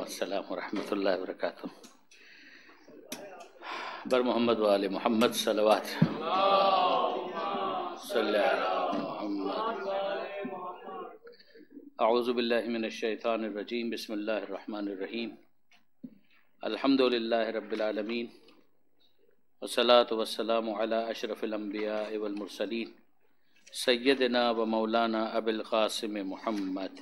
السلام ورحمۃ اللہ وبرکاتہ. بر محمد و آل محمد صلوات. صلی علی محمد. اعوذ باللہ من الشیطان الرجیم. بسم اللہ الرحمن الرحیم. الحمد للہ رب العالمین والصلاة والسلام علی اشرف الانبیاء والمرسلین سیدنا و مولانا ابی القاسم محمد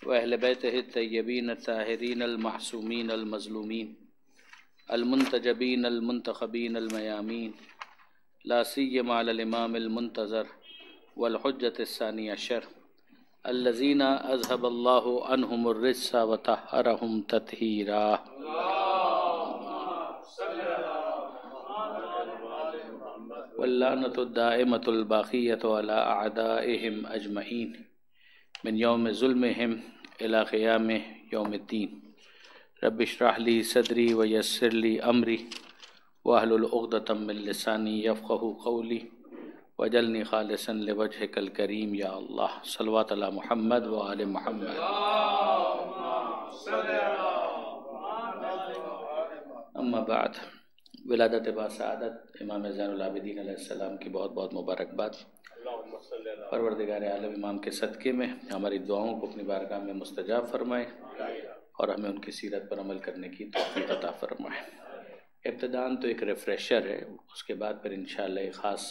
وأهل بيته الطيبين الطاهرين المحسومين المظلومين المنتجبين المنتخبين الميامين لا سيما على الإمام المنتظر والحجة الثاني عشر الذين أذهب الله عنهم الرجس وطهرهم تطهيرا. واللعنة الدائمة الباقية على أعدائهم أجمعين من يوم ظلمهم إلى قيام يوم الدين. رب اشرح لي صدري ويسر لي أمري واحلل عقدة من لساني يفقهوا قولي واجعلني خالصا لوجهك الكريم يا الله. صلوات على محمد وآل محمد. اما بعد. ولادت با سعادت امام زین العابدین علیہ السلام کی بہت بہت مبارکباد. پروردگار عالم امام کے صدقے میں ہماری دعاؤں کو اپنی بارگاہ میں مستجاب فرمائے اور ہمیں ان کی سیرت پر عمل کرنے کی توفیق عطا فرمائے. ابتداً تو ایک ریفریشر ہے، اس کے بعد پھر انشاءاللہ ایک خاص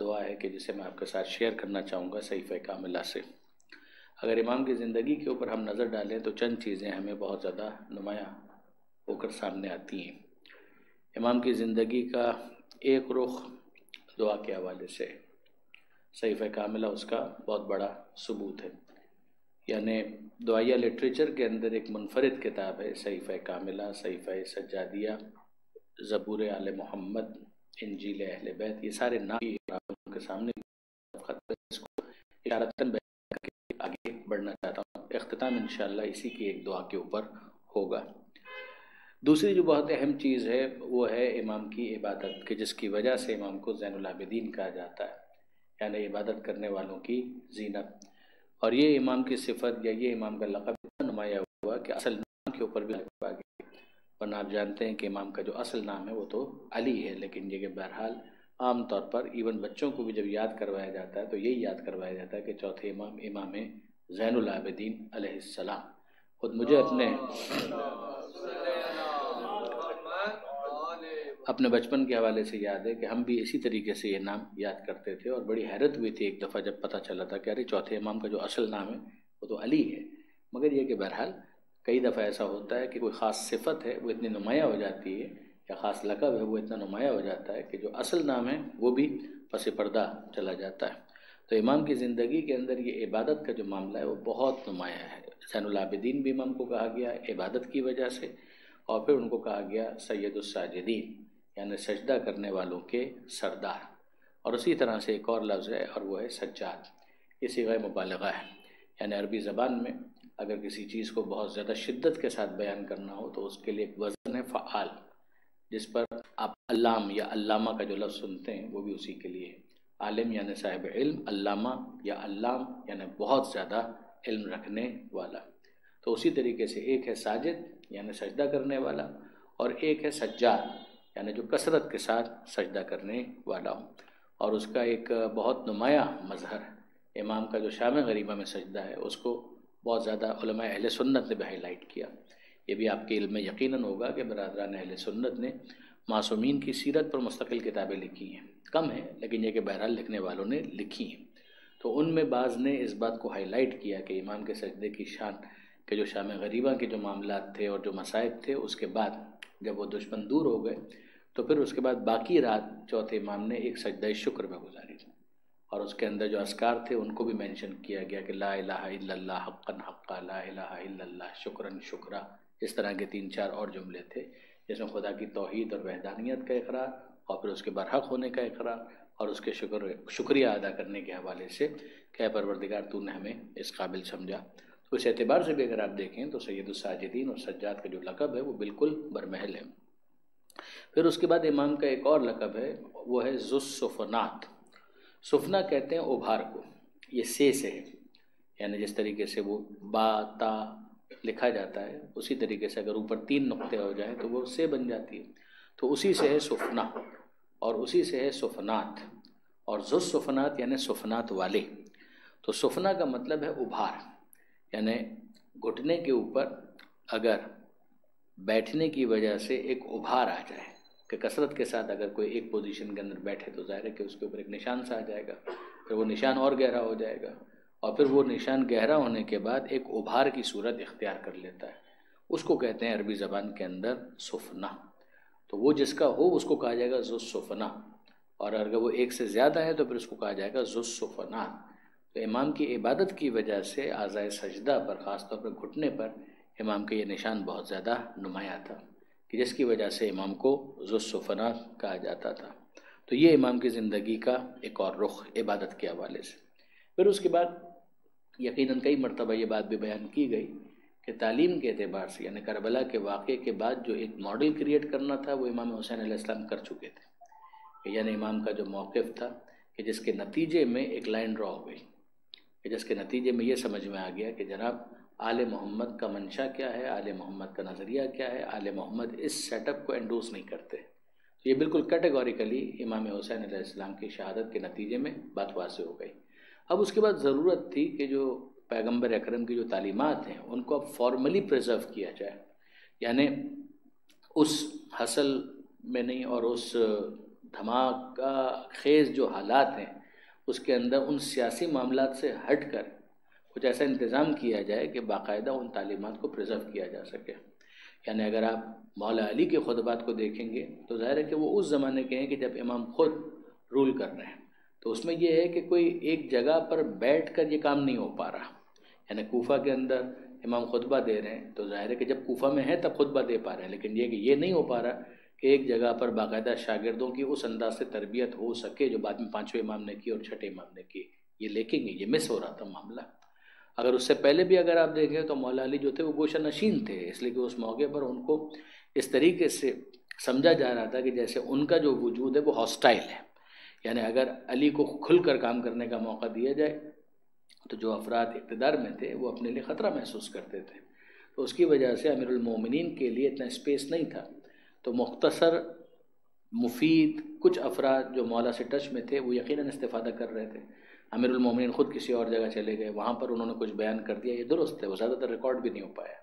دعا ہے کہ جسے میں آپ کے ساتھ شیئر کرنا چاہوں گا صحیفہ کاملہ سے. اگر امام کی زندگی کے اوپر ہم نظر ڈالیں تو چند چیزیں ہمیں بہت زیادہ نمایاں ہو کر سامنے آتی ہیں. امام کی زندگی کا ایک رخ دعا کے حوالے سے، صحیفہ کاملہ اس کا بہت بڑا ثبوت ہے. یعنی دعائیہ لٹریچر کے اندر ایک منفرد کتاب ہے صحیفہ کاملہ، صحیفہ سجادیہ، زبور آل محمد، انجیل اہل بیت. یہ سارے نام آپ کے سامنے اس کو اشارتاً بیان کر کے آگے بڑھنا چاہتا ہوں. اختتام انشاءاللہ اسی کی ایک دعا کے اوپر ہوگا. دوسری جو بہت اہم چیز ہے وہ ہے امام کی عبادت، کہ جس کی وجہ سے امام کو زین العابدین کہا جاتا ہے، یعنی عبادت کرنے والوں کی زینت. اور یہ امام کی صفت یا یہ امام کا لقب اتنا نمایاں ہوا کہ اصل نام کے اوپر بھی لگا گیا. ورنہ آپ جانتے ہیں کہ امام کا جو اصل نام ہے وہ تو علی ہے، لیکن یہ کہ بہرحال عام طور پر ایون بچوں کو بھی جب یاد کروایا جاتا ہے تو یہی یاد کروایا جاتا ہے کہ چوتھے امام امام زین العابدین علیہ السلام. خود مجھے اپنے بچپن کے حوالے سے یاد ہے کہ ہم بھی اسی طریقے سے یہ نام یاد کرتے تھے، اور بڑی حیرت ہوئی تھی ایک دفعہ جب پتہ چلا تھا کہ ارے چوتھے امام کا جو اصل نام ہے وہ تو علی ہے. مگر یہ کہ بہرحال کئی دفعہ ایسا ہوتا ہے کہ کوئی خاص صفت ہے وہ اتنی نمایاں ہو جاتی ہے، یا خاص لقب ہے وہ اتنا نمایاں ہو جاتا ہے کہ جو اصل نام ہے وہ بھی پس پردہ چلا جاتا ہے. تو امام کی زندگی کے اندر یہ عبادت کا جو معاملہ ہے وہ بہت نمایاں ہے. زین العابدین بھی امام کو کہا گیا عبادت کی وجہ سے، اور پھر ان کو کہا گیا سید الساجدین، یعنی سجدہ کرنے والوں کے سردار. اور اسی طرح سے ایک اور لفظ ہے اور وہ ہے سجاد. یہ صیغہ مبالغہ ہے، یعنی عربی زبان میں اگر کسی چیز کو بہت زیادہ شدت کے ساتھ بیان کرنا ہو تو اس کے لیے ایک وزن ہے فعال، جس پر آپ علام یا علامہ کا جو لفظ سنتے ہیں وہ بھی اسی کے لیے ہے. عالم یعنی صاحب علم، علامہ یا علام یعنی بہت زیادہ علم رکھنے والا. تو اسی طریقے سے ایک ہے ساجد یعنی سجدہ کرنے والا، اور ایک ہے سجاد یعنی جو کثرت کے ساتھ سجدہ کرنے والا ہوں. اور اس کا ایک بہت نمایاں مظہر امام کا جو شام غریبہ میں سجدہ ہے اس کو بہت زیادہ علماء اہل سنت نے بھی ہائی لائٹ کیا. یہ بھی آپ کے علم میں یقیناً ہوگا کہ برادران اہل سنت نے معصومین کی سیرت پر مستقل کتابیں لکھی ہیں. کم ہیں لیکن یہ کہ بہرحال لکھنے والوں نے لکھی ہیں. تو ان میں بعض نے اس بات کو ہائی لائٹ کیا کہ امام کے سجدے کی شان کہ جو شام غریبہ کے جو معاملات تھے اور جو مصائب تھے، اس کے بعد جب وہ دشمن دور ہو گئے تو پھر اس کے بعد باقی رات چوتھے امام نے ایک سجدہ شکر میں گزاری، اور اس کے اندر جو اذکار تھے ان کو بھی مینشن کیا گیا کہ لا الہ الا اللہ حقا حقا، لا الہ الا اللہ شکرا شکرا. اس طرح کے 3-4 اور جملے تھے جس میں خدا کی توحید اور وحدانیت کا اقرار، اور پھر اس کے برحق ہونے کا اقرار، اور اس کے شکریہ ادا کرنے کے حوالے سے کہ اے پروردگار تو نے ہمیں اس قابل سمجھا. تو اس اعتبار سے بھی اگر آپ دیکھیں تو سید الساجدین اور سجاد کا جو لقب ہے وہ بالکل برمحل ہے. پھر اس کے بعد امام کا ایک اور لقب ہے، وہ ہے ذو السفنات. سفنا کہتے ہیں ابھار کو، یہ سے ہے، یعنی جس طریقے سے وہ با تا لکھا جاتا ہے اسی طریقے سے اگر اوپر 3 نقطے ہو جائیں تو وہ سے بن جاتی ہے. تو اسی سے ہے سفنا اور اسی سے ہے سفنات، اور ذو سفنات یعنی سفنات والے. تو سفنا کا مطلب ہے ابھار، یعنی گھٹنے کے اوپر اگر بیٹھنے کی وجہ سے ایک ابھار آ جائے کہ کثرت کے ساتھ اگر کوئی ایک پوزیشن کے اندر بیٹھے تو ظاہر ہے کہ اس کے اوپر ایک نشان سا آ جائے گا، پھر وہ نشان اور گہرا ہو جائے گا، اور پھر وہ نشان گہرا ہونے کے بعد ایک ابھار کی صورت اختیار کر لیتا ہے. اس کو کہتے ہیں عربی زبان کے اندر سفنا. تو وہ جس کا ہو اس کو کہا جائے گا ذو سفنا، اور اگر وہ ایک سے زیادہ ہے تو پھر اس کو کہا جائے گا ذو سفنات. تو امام کی عبادت کی وجہ سے اعضائے سجدہ پر، خاص طور پر گھٹنے پر، امام کا یہ نشان بہت زیادہ نمایاں تھا کہ جس کی وجہ سے امام کو ذو سفنات کہا جاتا تھا. تو یہ امام کی زندگی کا ایک اور رخ عبادت کے حوالے سے. پھر اس کے بعد یقیناً کئی مرتبہ یہ بات بھی بیان کی گئی کہ تعلیم کے اعتبار سے، یعنی کربلا کے واقعے کے بعد جو ایک ماڈل کریٹ کرنا تھا وہ امام حسین علیہ السلام کر چکے تھے. یعنی امام کا جو موقف تھا کہ جس کے نتیجے میں ایک لائن ڈرا ہو گئی، کہ جس کے نتیجے میں یہ سمجھ میں آ گیا کہ جناب آل محمد کا منشا کیا ہے، آل محمد کا نظریہ کیا ہے، آل محمد اس سیٹ اپ کو انڈوس نہیں کرتے. تو یہ بالکل کیٹیگوریکلی امام حسین علیہ السلام کی شہادت کے نتیجے میں بات واضح ہو گئی. اب اس کے بعد ضرورت تھی کہ جو پیغمبر اکرم کی جو تعلیمات ہیں ان کو اب فارملی پریزرو کیا جائے، یعنی اس حصل میں نہیں اور اس دھماکہ خیز جو حالات ہیں اس کے اندر ان سیاسی معاملات سے ہٹ کر کچھ ایسا انتظام کیا جائے کہ باقاعدہ ان تعلیمات کو پریزرو کیا جا سکے. یعنی اگر آپ مولا علی کے خطبات کو دیکھیں گے تو ظاہر ہے کہ وہ اس زمانے کے ہیں کہ جب امام خود رول کر رہے ہیں. تو اس میں یہ ہے کہ کوئی ایک جگہ پر بیٹھ کر یہ کام نہیں ہو پا رہا. یعنی کوفہ کے اندر امام خطبہ دے رہے ہیں تو ظاہر ہے کہ جب کوفہ میں ہے تب خطبہ دے پا رہے ہیں، لیکن یہ کہ یہ نہیں ہو پا رہا کہ ایک جگہ پر باقاعدہ شاگردوں کی اس انداز سے تربیت ہو سکے جو بعد میں 5ویں امام نے کی اور 6ٹھے امام نے کی. یہ لیکن یہ مس ہو رہا تھا معاملہ. اگر اس سے پہلے بھی اگر آپ دیکھیں تو مولا علی جو تھے وہ گوشہ نشین تھے، اس لیے کہ اس موقع پر ان کو اس طریقے سے سمجھا جا رہا تھا کہ جیسے ان کا جو وجود ہے وہ ہاسٹائل ہے. یعنی اگر علی کو کھل کر کام کرنے کا موقع دیا جائے تو جو افراد اقتدار میں تھے وہ اپنے لیے خطرہ محسوس کرتے تھے. تو اس کی وجہ سے امیر المومنین کے لیے اتنا اسپیس نہیں تھا. تو مختصر مفید کچھ افراد جو مولا سے ٹچ میں تھے وہ یقیناً استفادہ کر رہے تھے. امیر المومنین خود کسی اور جگہ چلے گئے، وہاں پر انہوں نے کچھ بیان کر دیا، یہ درست ہے، وہ زیادہ تر ریکارڈ بھی نہیں ہو پایا.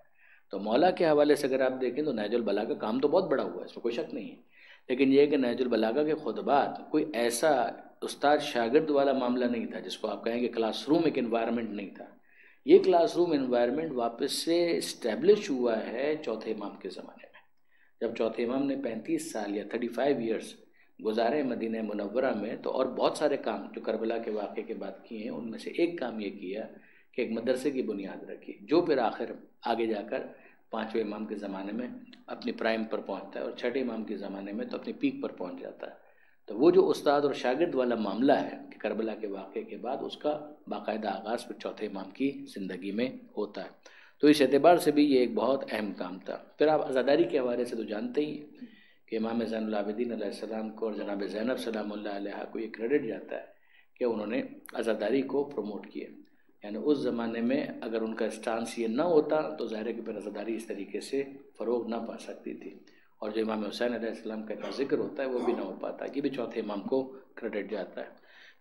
تو مولا کے حوالے سے اگر آپ دیکھیں تو نہج البلاغہ کا کام تو بہت بڑا ہوا ہے، اس میں کوئی شک نہیں ہے، لیکن یہ ہے کہ نہج البلاغہ کے خطبات کوئی ایسا استاد شاگرد والا معاملہ نہیں تھا جس کو آپ کہیں کہ کلاس روم ایک انوائرمنٹ نہیں تھا. یہ کلاس روم انوائرمنٹ واپس سے اسٹیبلش ہوا ہے چوتھے امام کے زمانے میں، جب چوتھے امام نے 35 سال یا 35 ایئرس گزارے مدینہ منورہ میں. تو اور بہت سارے کام جو کربلا کے واقعے کے بعد کیے ہیں ان میں سے ایک کام یہ کیا کہ ایک مدرسے کی بنیاد رکھی جو پھر آخر آگے جا کر 5ویں امام کے زمانے میں اپنی پرائم پر پہنچتا ہے اور 6ٹھے امام کے زمانے میں تو اپنی پیک پر پہنچ جاتا ہے. تو وہ جو استاد اور شاگرد والا معاملہ ہے کہ کربلا کے واقعے کے بعد اس کا باقاعدہ آغاز پھر چوتھے امام کی زندگی میں ہوتا ہے. تو اس اعتبار سے بھی یہ ایک بہت اہم کام تھا. پھر آپ عزاداری کے حوالے سے تو جانتے ہی ہیں کہ امام زین العابدین علیہ السلام کو اور جناب زینب سلام اللہ علیہ کو یہ کریڈٹ جاتا ہے کہ انہوں نے عزاداری کو پروموٹ کیا. یعنی اس زمانے میں اگر ان کا اسٹانس یہ نہ ہوتا تو ظاہر ہے کہ پھر عزاداری اس طریقے سے فروغ نہ پا سکتی تھی، اور جو امام حسین علیہ السلام کا ذکر ہوتا ہے وہ بھی نہ ہو پاتا. یہ بھی چوتھے امام کو کریڈٹ جاتا ہے.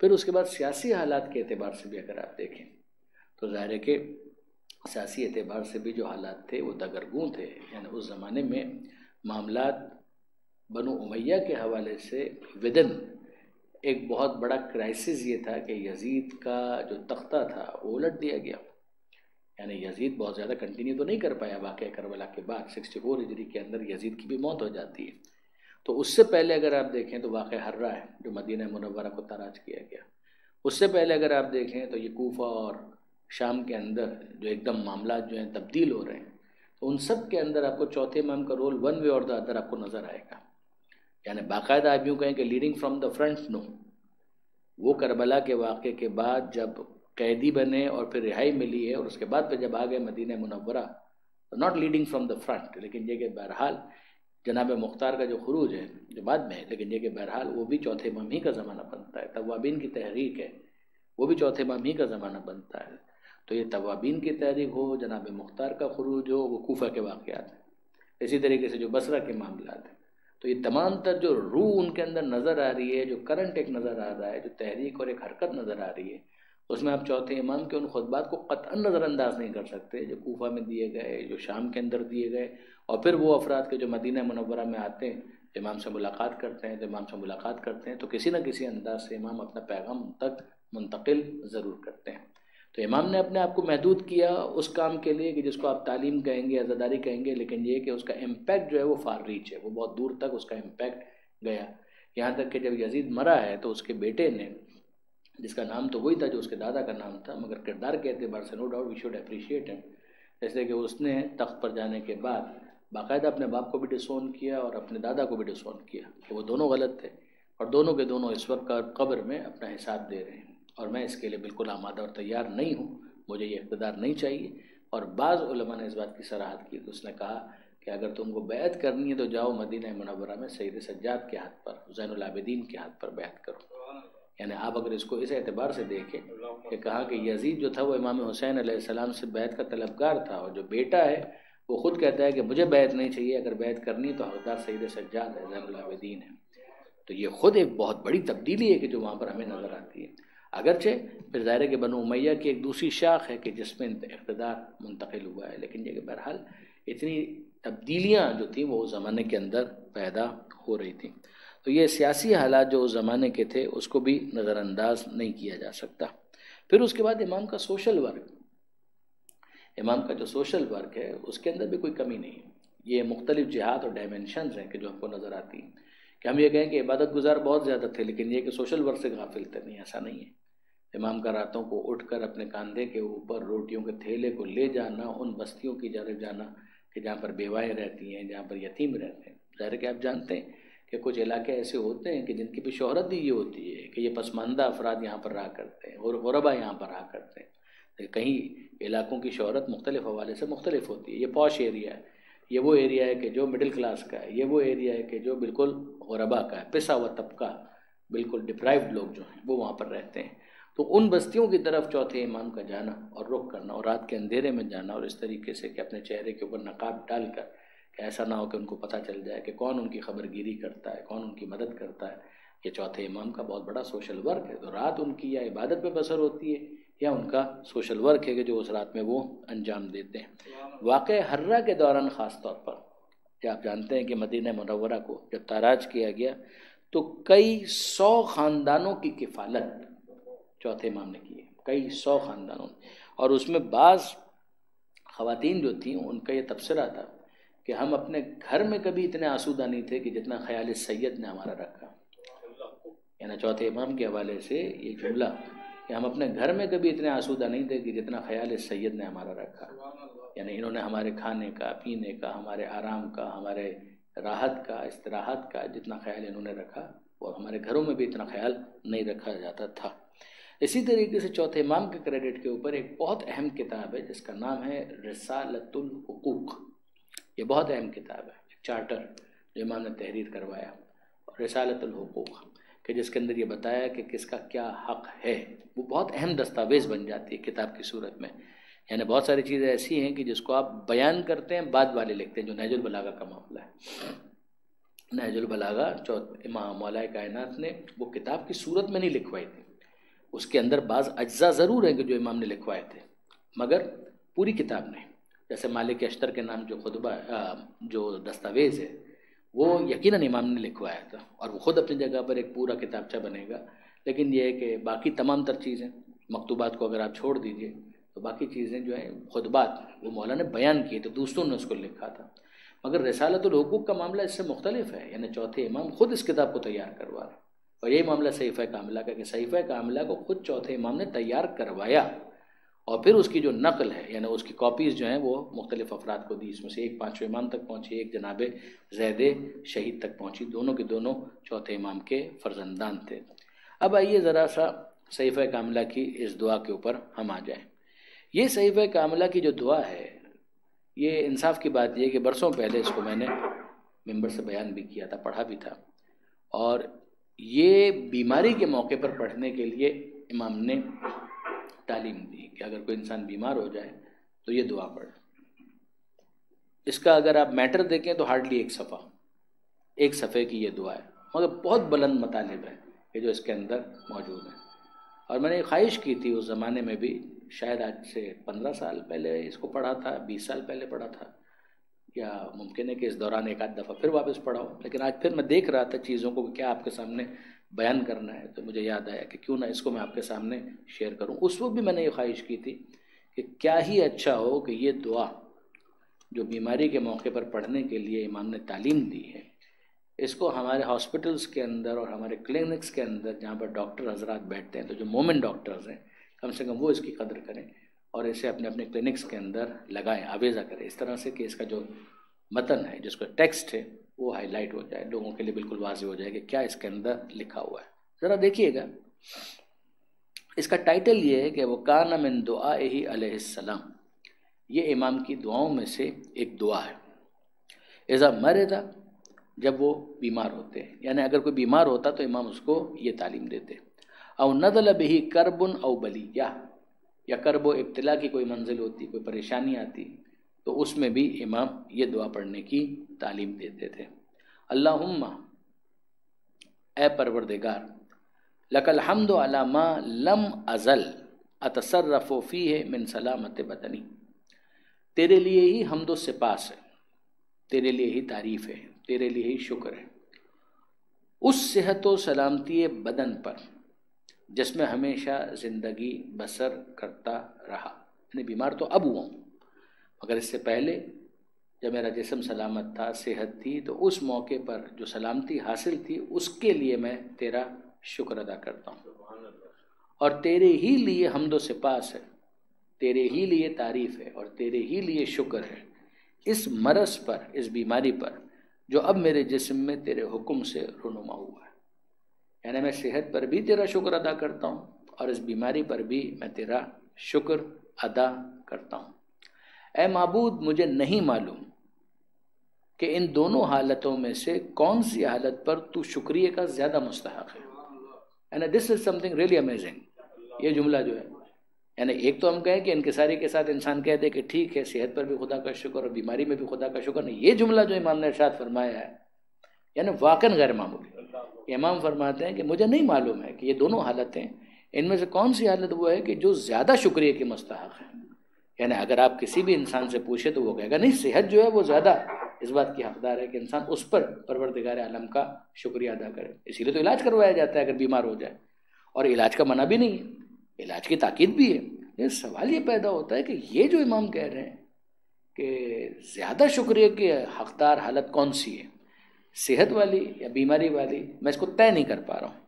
پھر اس کے بعد سیاسی حالات کے اعتبار سے بھی اگر آپ دیکھیں تو ظاہر ہے کہ سیاسی اعتبار سے بھی جو حالات تھے وہ دگرگوں تھے. یعنی اس زمانے میں معاملات بنو امیہ کے حوالے سے ودن ایک بہت بڑا کرائسس یہ تھا کہ یزید کا جو تختہ تھا وہ الٹ دیا گیا. یعنی یزید بہت زیادہ کنٹینیو تو نہیں کر پایا واقعہ کربلا کے بعد. 64 ہجری کے اندر یزید کی بھی موت ہو جاتی ہے. تو اس سے پہلے اگر آپ دیکھیں تو واقعہ حرہ ہے جو مدینہ منورہ کو تاراج کیا گیا. اس سے پہلے اگر آپ دیکھیں تو یہ کوفہ اور شام کے اندر جو ایک دم معاملات جو ہیں تبدیل ہو رہے ہیں، تو ان سب کے اندر آپ کو چوتھے امام کا رول ون وے اور دا ادر آپ کو نظر آئے گا. یعنی باقاعدہ آپ یوں کہیں کہ لیڈنگ فرام دا فرنٹ نو. وہ کربلا کے واقعے کے بعد جب قیدی بنے اور پھر رہائی ملی ہے اور اس کے بعد پھر جب آ گئے مدینہ منورہ، not leading from the front, لیکن یہ کہ بہرحال جناب مختار کا جو خروج ہے جو بعد میں ہے، لیکن یہ کہ بہرحال وہ بھی چوتھے امام ہی کا زمانہ بنتا ہے. توابین کی تحریک ہے وہ بھی چوتھے امام ہی کا زمانہ بنتا ہے. تو یہ توابین کی تحریک ہو، جناب مختار کا خروج ہو، وہ کوفہ کے واقعات ہیں. اسی طریقے سے جو بصرہ کے معاملات ہیں، تو یہ تمام تر جو روح ان کے اندر نظر آ رہی ہے، جو کرنٹ ایک نظر آ رہا ہے، جو تحریک اور ایک حرکت نظر آ رہی ہے، اس میں آپ چوتھے امام کے ان خطبات کو قطعاً نظر انداز نہیں کر سکتے جو کوفہ میں دیے گئے، جو شام کے اندر دیے گئے، اور پھر وہ افراد کے جو مدینہ منورہ میں آتے ہیں، امام سے ملاقات کرتے ہیں، تو امام سے ملاقات کرتے ہیں تو کسی نہ کسی انداز سے امام اپنا پیغام ان تک منتقل ضرور کرتے ہیں. تو امام نے اپنے آپ کو محدود کیا اس کام کے لیے کہ جس کو آپ تعلیم کہیں گے، عزاداری کہیں گے، لیکن یہ کہ اس کا امپیکٹ جو ہے وہ فار ریچ ہے، وہ بہت دور تک اس کا امپیکٹ گیا. یہاں تک کہ جب یزید مرا ہے تو اس کے بیٹے نے، جس کا نام تو وہی تھا جو اس کے دادا کا نام تھا، مگر کردار کے اعتبار سے no doubt we should appreciate ہم، جیسے کہ اس نے تخت پر جانے کے بعد باقاعدہ اپنے باپ کو بھی ڈسون کیا اور اپنے دادا کو بھی ڈسون کیا کہ وہ دونوں غلط تھے، اور دونوں کے دونوں اس وقت قبر میں اپنا حساب دے رہے ہیں، اور میں اس کے لیے بالکل آمادہ اور تیار نہیں ہوں، مجھے یہ اقتدار نہیں چاہیے. اور بعض علماء نے اس بات کی صراحت کی تو اس نے کہا کہ اگر تم کو بیعت کرنی ہے تو جاؤ مدینہ منورہ میں سید سجاد کے ہاتھ پر، زین العابدین کے ہاتھ پر بیعت کرو. یعنی آپ اگر اس کو اس اعتبار سے دیکھیں کہ کہا کہ یزید جو تھا وہ امام حسین علیہ السلام سے بیعت کا طلبگار تھا، اور جو بیٹا ہے وہ خود کہتا ہے کہ مجھے بیعت نہیں چاہیے، اگر بیعت کرنی تو حقدار سید سجاد ہے، زین العابدین ہے. تو یہ خود ایک بہت بڑی تبدیلی ہے کہ جو وہاں پر ہمیں نظر آتی ہے. اگرچہ پھر ظاہر ہے کہ بنو امیہ کی ایک دوسری شاخ ہے کہ جس میں اقتدار منتقل ہوا ہے، لیکن یہ کہ بہرحال اتنی تبدیلیاں جو تھیں وہ اس زمانے کے اندر پیدا ہو رہی تھیں. تو یہ سیاسی حالات جو اس زمانے کے تھے اس کو بھی نظر انداز نہیں کیا جا سکتا. پھر اس کے بعد امام کا سوشل ورک، امام کا جو سوشل ورک ہے اس کے اندر بھی کوئی کمی نہیں ہے. یہ مختلف جہات اور ڈائمنشنز ہیں کہ جو ہم کو نظر آتی ہیں کہ ہم یہ کہیں کہ عبادت گزار بہت زیادہ تھے، لیکن یہ کہ سوشل ورک سے غافل تھے، نہیں، ایسا نہیں ہے. امام کا راتوں کو اٹھ کر اپنے کاندھے کے اوپر روٹیوں کے تھیلے کو لے جانا ان بستیوں کی جانب جانا کہ جہاں پر بیوائیں رہتی ہیں، جہاں پر یتیم رہتے ہیں. ظاہر ہے کہ آپ جانتے ہیں کہ کچھ علاقے ایسے ہوتے ہیں کہ جن کی بھی شہرت بھی یہ ہوتی ہے کہ یہ پسماندہ افراد یہاں پر رہا کرتے ہیں اور غربا یہاں پر رہا کرتے ہیں. کہیں علاقوں کی شہرت مختلف حوالے سے مختلف ہوتی ہے. یہ پوش ایریا ہے، یہ وہ ایریا ہے کہ جو مڈل کلاس کا ہے، یہ وہ ایریا ہے کہ جو بالکل غربا کا ہے، پسا ہوا طبقہ، بالکل ڈپرائیوڈ لوگ جو ہیں وہ وہاں پر رہتے ہیں. تو ان بستیوں کی طرف چوتھے امام کا جانا اور رخ کرنا اور رات کے اندھیرے میں جانا، اور اس طریقے سے کہ اپنے چہرے کے اوپر نقاب ڈال کر کہ ایسا نہ ہو کہ ان کو پتہ چل جائے کہ کون ان کی خبر گیری کرتا ہے، کون ان کی مدد کرتا ہے، یہ چوتھے امام کا بہت بڑا سوشل ورک ہے. تو رات ان کی یا عبادت میں بسر ہوتی ہے یا ان کا سوشل ورک ہے کہ جو اس رات میں وہ انجام دیتے ہیں. واقعہ حرہ کے دوران خاص طور پر کہ آپ جانتے ہیں کہ مدینہ منورہ کو جب تاراج کیا گیا تو کئی 100 خاندانوں کی کفالت چوتھے امام نے کی ہے، کئی 100 خاندانوں، اور اس میں بعض خواتین جو تھیں ان کا یہ تبصرہ تھا کہ ہم اپنے گھر میں کبھی اتنے آسودہ نہیں تھے کہ جتنا خیال سید نے ہمارا رکھا. یعنی چوتھے امام کے حوالے سے یہ جملہ کہ ہم اپنے گھر میں کبھی اتنے آسودہ نہیں تھے کہ جتنا خیال سید نے ہمارا رکھا. یعنی انہوں نے ہمارے کھانے کا، پینے کا، ہمارے آرام کا، ہمارے راحت کا، استراحت کا جتنا خیال انہوں نے رکھا اور ہمارے گھروں میں بھی اتنا خیال نہیں رکھا جاتا تھا. اسی طریقے سے چوتھے امام کے کریڈٹ کے اوپر ایک بہت اہم کتاب ہے جس کا نام ہے رسالۃ الحقوق. یہ بہت اہم کتاب ہے، ایک چارٹر جو امام نے تحریر کروایا، رسالۃ الحقوق، کہ جس کے اندر یہ بتایا کہ کس کا کیا حق ہے. وہ بہت اہم دستاویز بن جاتی ہے کتاب کی صورت میں. یعنی بہت ساری چیزیں ایسی ہیں کہ جس کو آپ بیان کرتے ہیں بعد والے لکھتے ہیں، جو نہج البلاغہ کا معاملہ ہے. نہج البلاغہ امام مولا کائنات نے وہ کتاب کی صورت میں نہیں لکھوائی تھی، اس کے اندر بعض اجزاء ضرور ہیں کہ جو امام نے لکھوائے تھے مگر پوری کتاب نہیں. جیسے مالک اشتر کے نام جو خطبہ جو دستاویز ہے وہ یقیناً امام نے لکھوایا تھا اور وہ خود اپنی جگہ پر ایک پورا کتابچہ بنے گا. لیکن یہ ہے کہ باقی تمام تر چیزیں مکتوبات کو اگر آپ چھوڑ دیجئے تو باقی چیزیں جو ہیں خطبات وہ مولا نے بیان کیے تو دوسروں نے اس کو لکھا تھا. مگر رسالۃ الحقوق کا معاملہ اس سے مختلف ہے. یعنی چوتھے امام خود اس کتاب کو تیار کروا رہے، اور یہی معاملہ صحیفہ کاملہ کا کہ صحیفہ کاملہ کو خود چوتھے امام نے تیار کروایا اور پھر اس کی جو نقل ہے یعنی اس کی کاپیز جو ہیں وہ مختلف افراد کو دی. اس میں سے ایک 5ویں امام تک پہنچی، ایک جناب زید شہید تک پہنچی. دونوں کے دونوں چوتھے امام کے فرزندان تھے. اب آئیے ذرا سا صحیفہ کاملہ کی اس دعا کے اوپر ہم آ جائیں. یہ صحیفہ کاملہ کی جو دعا ہے، یہ انصاف کی بات یہ کہ برسوں پہلے اس کو میں نے ممبر سے بیان بھی کیا تھا، پڑھا بھی تھا، اور یہ بیماری کے موقع پر پڑھنے کے لیے امام نے تعلیم دی کہ اگر کوئی انسان بیمار ہو جائے تو یہ دعا پڑھ. اس کا اگر آپ میٹر دیکھیں تو ہارڈلی ایک صفحے کی یہ دعا ہے، مگر بہت بلند مطالب ہے کہ جو اس کے اندر موجود ہیں. اور میں نے خواہش کی تھی اس زمانے میں بھی، شاید آج سے 15 سال پہلے اس کو پڑھا تھا، 20 سال پہلے پڑھا تھا، یا ممکن ہے کہ اس دوران ایک آدھ دفعہ پھر واپس پڑھا ہو، لیکن آج پھر میں دیکھ رہا تھا چیزوں کو کیا آپ کے سامنے بیان کرنا ہے، تو مجھے یاد آیا کہ کیوں نہ اس کو میں آپ کے سامنے شیئر کروں. اس وقت بھی میں نے یہ خواہش کی تھی کہ کیا ہی اچھا ہو کہ یہ دعا جو بیماری کے موقع پر پڑھنے کے لیے امام نے تعلیم دی ہے، اس کو ہمارے ہاسپٹلس کے اندر اور ہمارے کلینکس کے اندر جہاں پر ڈاکٹر حضرات بیٹھتے ہیں، تو جو مومن ڈاکٹرز ہیں کم سے کم وہ اس کی قدر کریں اور اسے اپنے اپنے کلینکس کے اندر لگائیں، آویزہ کریں اس طرح سے کہ اس کا جو متن ہے، جس کا ٹیکسٹ ہے، وہ ہائی لائٹ ہو جائے، لوگوں کے لیے بالکل واضح ہو جائے کہ کیا اس کے اندر لکھا ہوا ہے. ذرا دیکھیے گا، اس کا ٹائٹل یہ ہے کہ وہ کان من دعائہ علیہ السلام، یہ امام کی دعاؤں میں سے ایک دعا ہے. اذا مرض، جب وہ بیمار ہوتے ہیں، یعنی اگر کوئی بیمار ہوتا تو امام اس کو یہ تعلیم دیتے. او نزل بہ کرب او بلیہ، یا کرب و ابتلا کی کوئی منزل ہوتی، کوئی پریشانی آتی، تو اس میں بھی امام یہ دعا پڑھنے کی تعلیم دیتے تھے. اللہم، اے پروردگار، لک الحمد علی ما لم ازل اتصرف فیہ من سلامت بدنی، تیرے لیے ہی حمد و سپاس ہے، تیرے لیے ہی تعریف ہے، تیرے لیے ہی شکر ہے اس صحت و سلامتی بدن پر جس میں ہمیشہ زندگی بسر کرتا رہا. یعنی بیمار تو اب ہوا ہوں، مگر اس سے پہلے جب میرا جسم سلامت تھا، صحت تھی، تو اس موقع پر جو سلامتی حاصل تھی اس کے لیے میں تیرا شکر ادا کرتا ہوں، اور تیرے ہی لیے حمد و سپاس ہے، تیرے ہی لیے تعریف ہے اور تیرے ہی لیے شکر ہے اس مرض پر، اس بیماری پر جو اب میرے جسم میں تیرے حکم سے رونما ہوا ہے. یعنی میں صحت پر بھی تیرا شکر ادا کرتا ہوں اور اس بیماری پر بھی میں تیرا شکر ادا کرتا ہوں. اے معبود، مجھے نہیں معلوم کہ ان دونوں حالتوں میں سے کون سی حالت پر تو شکریہ کا زیادہ مستحق ہے. یعنی دس از سم تھنگ ریئلی امیزنگ. یہ جملہ جو ہے، یعنی ایک تو ہم کہیں کہ انکساری کے ساتھ انسان کہہ دے کہ ٹھیک ہے صحت پر بھی خدا کا شکر اور بیماری میں بھی خدا کا شکر، نہیں، یہ جملہ جو امام نے ارشاد فرمایا ہے یعنی واقعاً غیر معمولی. امام فرماتے ہیں کہ مجھے نہیں معلوم ہے کہ یہ دونوں حالتیں، ان میں سے کون سی حالت وہ ہے کہ جو زیادہ شکریہ کی مستحق ہے. یعنی اگر آپ کسی بھی انسان سے پوچھے تو وہ کہے گا نہیں، صحت جو ہے وہ زیادہ اس بات کی حقدار ہے کہ انسان اس پر پروردگار عالم کا شکریہ ادا کرے. اسی لیے تو علاج کروایا جاتا ہے اگر بیمار ہو جائے، اور علاج کا منع بھی نہیں ہے، علاج کی تاکید بھی ہے. لیکن سوال یہ پیدا ہوتا ہے کہ یہ جو امام کہہ رہے ہیں کہ زیادہ شکریہ کی حقدار حالت کون سی ہے، صحت والی یا بیماری والی، میں اس کو طے نہیں کر پا رہا ہوں.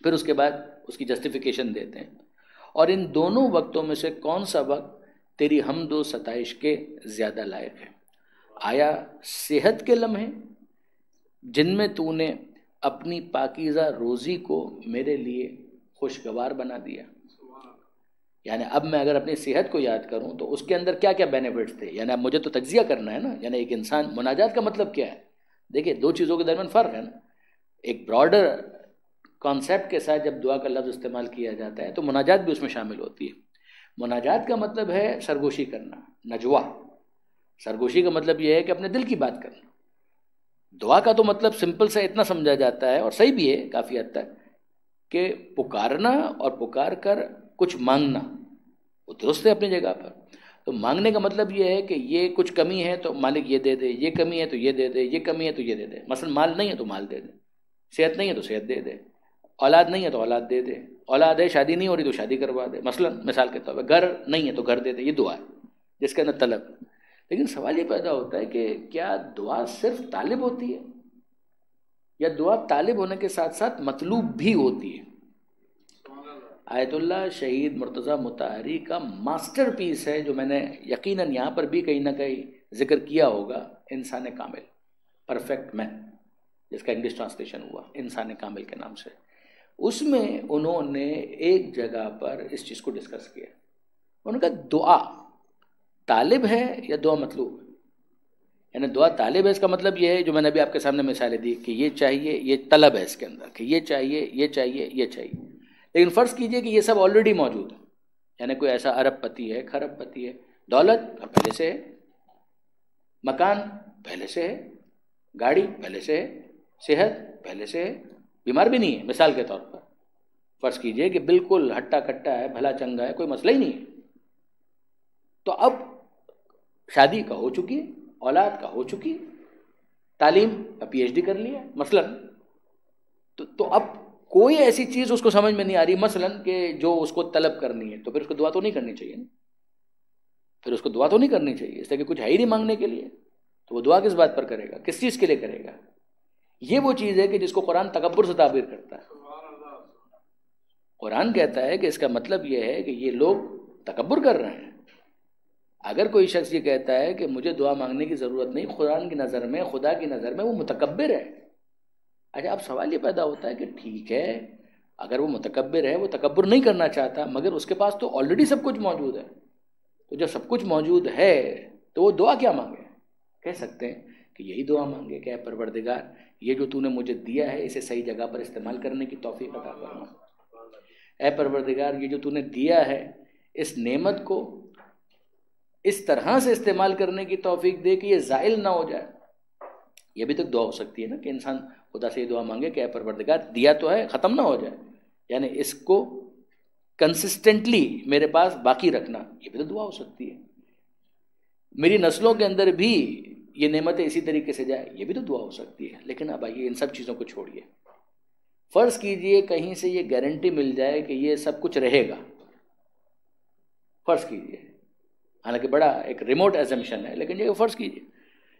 پھر اس کے بعد اس کی جسٹیفیکیشن دیتے ہیں، اور ان دونوں وقتوں میں سے کون سا وقت تیری حمد و ستائش کے زیادہ لائق ہے. آیا صحت کے لمحے جن میں تو نے اپنی پاکیزہ روزی کو میرے لیے خوشگوار بنا دیا. یعنی اب میں اگر اپنی صحت کو یاد کروں تو اس کے اندر کیا کیا بینیفٹس تھے. یعنی اب مجھے تو تجزیہ کرنا ہے نا. یعنی ایک انسان، مناجات کا مطلب کیا ہے؟ دیکھیں، دو چیزوں کے درمیان فرق ہے نا. ایک براڈر کانسیپٹ کے ساتھ جب دعا کا لفظ استعمال کیا جاتا ہے تو مناجات بھی اس میں شامل ہوتی ہے. مناجات کا مطلب ہے سرگوشی کرنا، نجوا. سرگوشی کا مطلب یہ ہے کہ اپنے دل کی بات کرنا. دعا کا تو مطلب سمپل سے اتنا سمجھا جاتا ہے، اور صحیح بھی ہے کافی حد تک، کہ پکارنا اور پکار کر کچھ مانگنا، وہ درست ہے اپنی جگہ پر. تو مانگنے کا مطلب یہ ہے کہ یہ کچھ کمی ہے تو مالک یہ دے دے، یہ کمی ہے تو یہ دے دے، یہ کمی ہے تو یہ دے دے. مثلا مال نہیں ہے تو مال دے دے، صحت نہیں ہے تو صحت دے دے، اولاد نہیں ہے تو اولاد دے دے، اولاد ہے شادی نہیں ہو رہی تو شادی کروا دے. مثلا مثال کے طور پہ گھر نہیں ہے تو گھر دے دے. یہ دعا ہے جس کے اندر طلب. لیکن سوال یہ پیدا ہوتا ہے کہ کیا دعا صرف طالب ہوتی ہے، یا دعا طالب ہونے کے ساتھ ساتھ مطلوب بھی ہوتی ہے؟ آیت اللہ شہید مرتضیٰ مطہری کا ماسٹر پیس ہے، جو میں نے یقیناً یہاں پر بھی کہیں نہ کہیں ذکر کیا ہوگا، انسان کامل، پرفیکٹ مین، جس کا انگلش ٹرانسلیشن ہوا انسان کامل کے نام سے. اس میں انہوں نے ایک جگہ پر اس چیز کو ڈسکس کیا. انہوں نے کہا دعا طالب ہے یا دعا مطلوب ہے. یعنی دعا طالب ہے، اس کا مطلب یہ ہے جو میں نے ابھی آپ کے سامنے مثالیں دی کہ یہ چاہیے، یہ طلب ہے اس کے اندر کہ یہ چاہیے، یہ چاہیے، یہ چاہیے. لیکن فرض کیجئے کہ یہ سب آلریڈی موجود ہے، یعنی کوئی ایسا ارب پتی ہے، کھرب پتی ہے، دولت پہلے سے ہے، مکان پہلے سے ہے، گاڑی پہلے سے ہے، صحت پہلے سے ہے، بیمار بھی نہیں ہے، مثال کے طور پر فرض کیجئے کہ بالکل ہٹا کٹا ہے، بھلا چنگا ہے، کوئی مسئلہ ہی نہیں ہے، تو اب شادی کا ہو چکی ہے، اولاد کا ہو چکی ہے، تعلیم کا پی ایچ ڈی کر لیا مثلا، تو اب کوئی ایسی چیز اس کو سمجھ میں نہیں آ رہی مثلا کہ جو اس کو طلب کرنی ہے، تو پھر اس کو دعا تو نہیں کرنی چاہیے نا، پھر اس کو دعا تو نہیں کرنی چاہیے، اس لیے کہ کچھ ہے ہی نہیں مانگنے کے لیے، تو وہ دعا کس بات پر کرے گا، کس چیز کے لیے کرے گا؟ یہ وہ چیز ہے کہ جس کو قرآن تکبر سے تعبیر کرتا ہے۔ قرآن کہتا ہے کہ اس کا مطلب یہ ہے کہ یہ لوگ تکبر کر رہے ہیں۔ اگر کوئی شخص یہ کہتا ہے کہ مجھے دعا مانگنے کی ضرورت نہیں، قرآن کی نظر میں، خدا کی نظر میں وہ متکبر ہے۔ اچھا، اب سوال یہ پیدا ہوتا ہے کہ ٹھیک ہے، اگر وہ متکبر ہے، وہ تکبر نہیں کرنا چاہتا، مگر اس کے پاس تو آلریڈی سب کچھ موجود ہے، تو جب سب کچھ موجود ہے تو وہ دعا کیا مانگے؟ کہہ سکتے ہیں کہ یہی دعا مانگے کہ اے پروردگار، یہ جو تو نے مجھے دیا ہے اسے صحیح جگہ پر استعمال کرنے کی توفیق عطا فرما۔ اے پروردگار، یہ جو تو نے دیا ہے اس نعمت کو اس طرح سے استعمال کرنے کی توفیق دے کہ یہ زائل نہ ہو جائے۔ یہ بھی تو دعا ہو سکتی ہے نا کہ انسان خدا سے یہ دعا مانگے کہ اے پروردگار، دیا تو ہے، ختم نہ ہو جائے، یعنی اس کو کنسسٹنٹلی میرے پاس باقی رکھنا، یہ بھی تو دعا ہو سکتی ہے۔ میری نسلوں کے اندر بھی یہ نعمتیں اسی طریقے سے جائے، یہ بھی تو دعا ہو سکتی ہے۔ لیکن اب آئیے ان سب چیزوں کو چھوڑیے، فرض کیجئے کہیں سے یہ گارنٹی مل جائے کہ یہ سب کچھ رہے گا، فرض کیجئے، حالانکہ بڑا ایک ریموٹ ایزمپشن ہے، لیکن یہ فرض کیجئے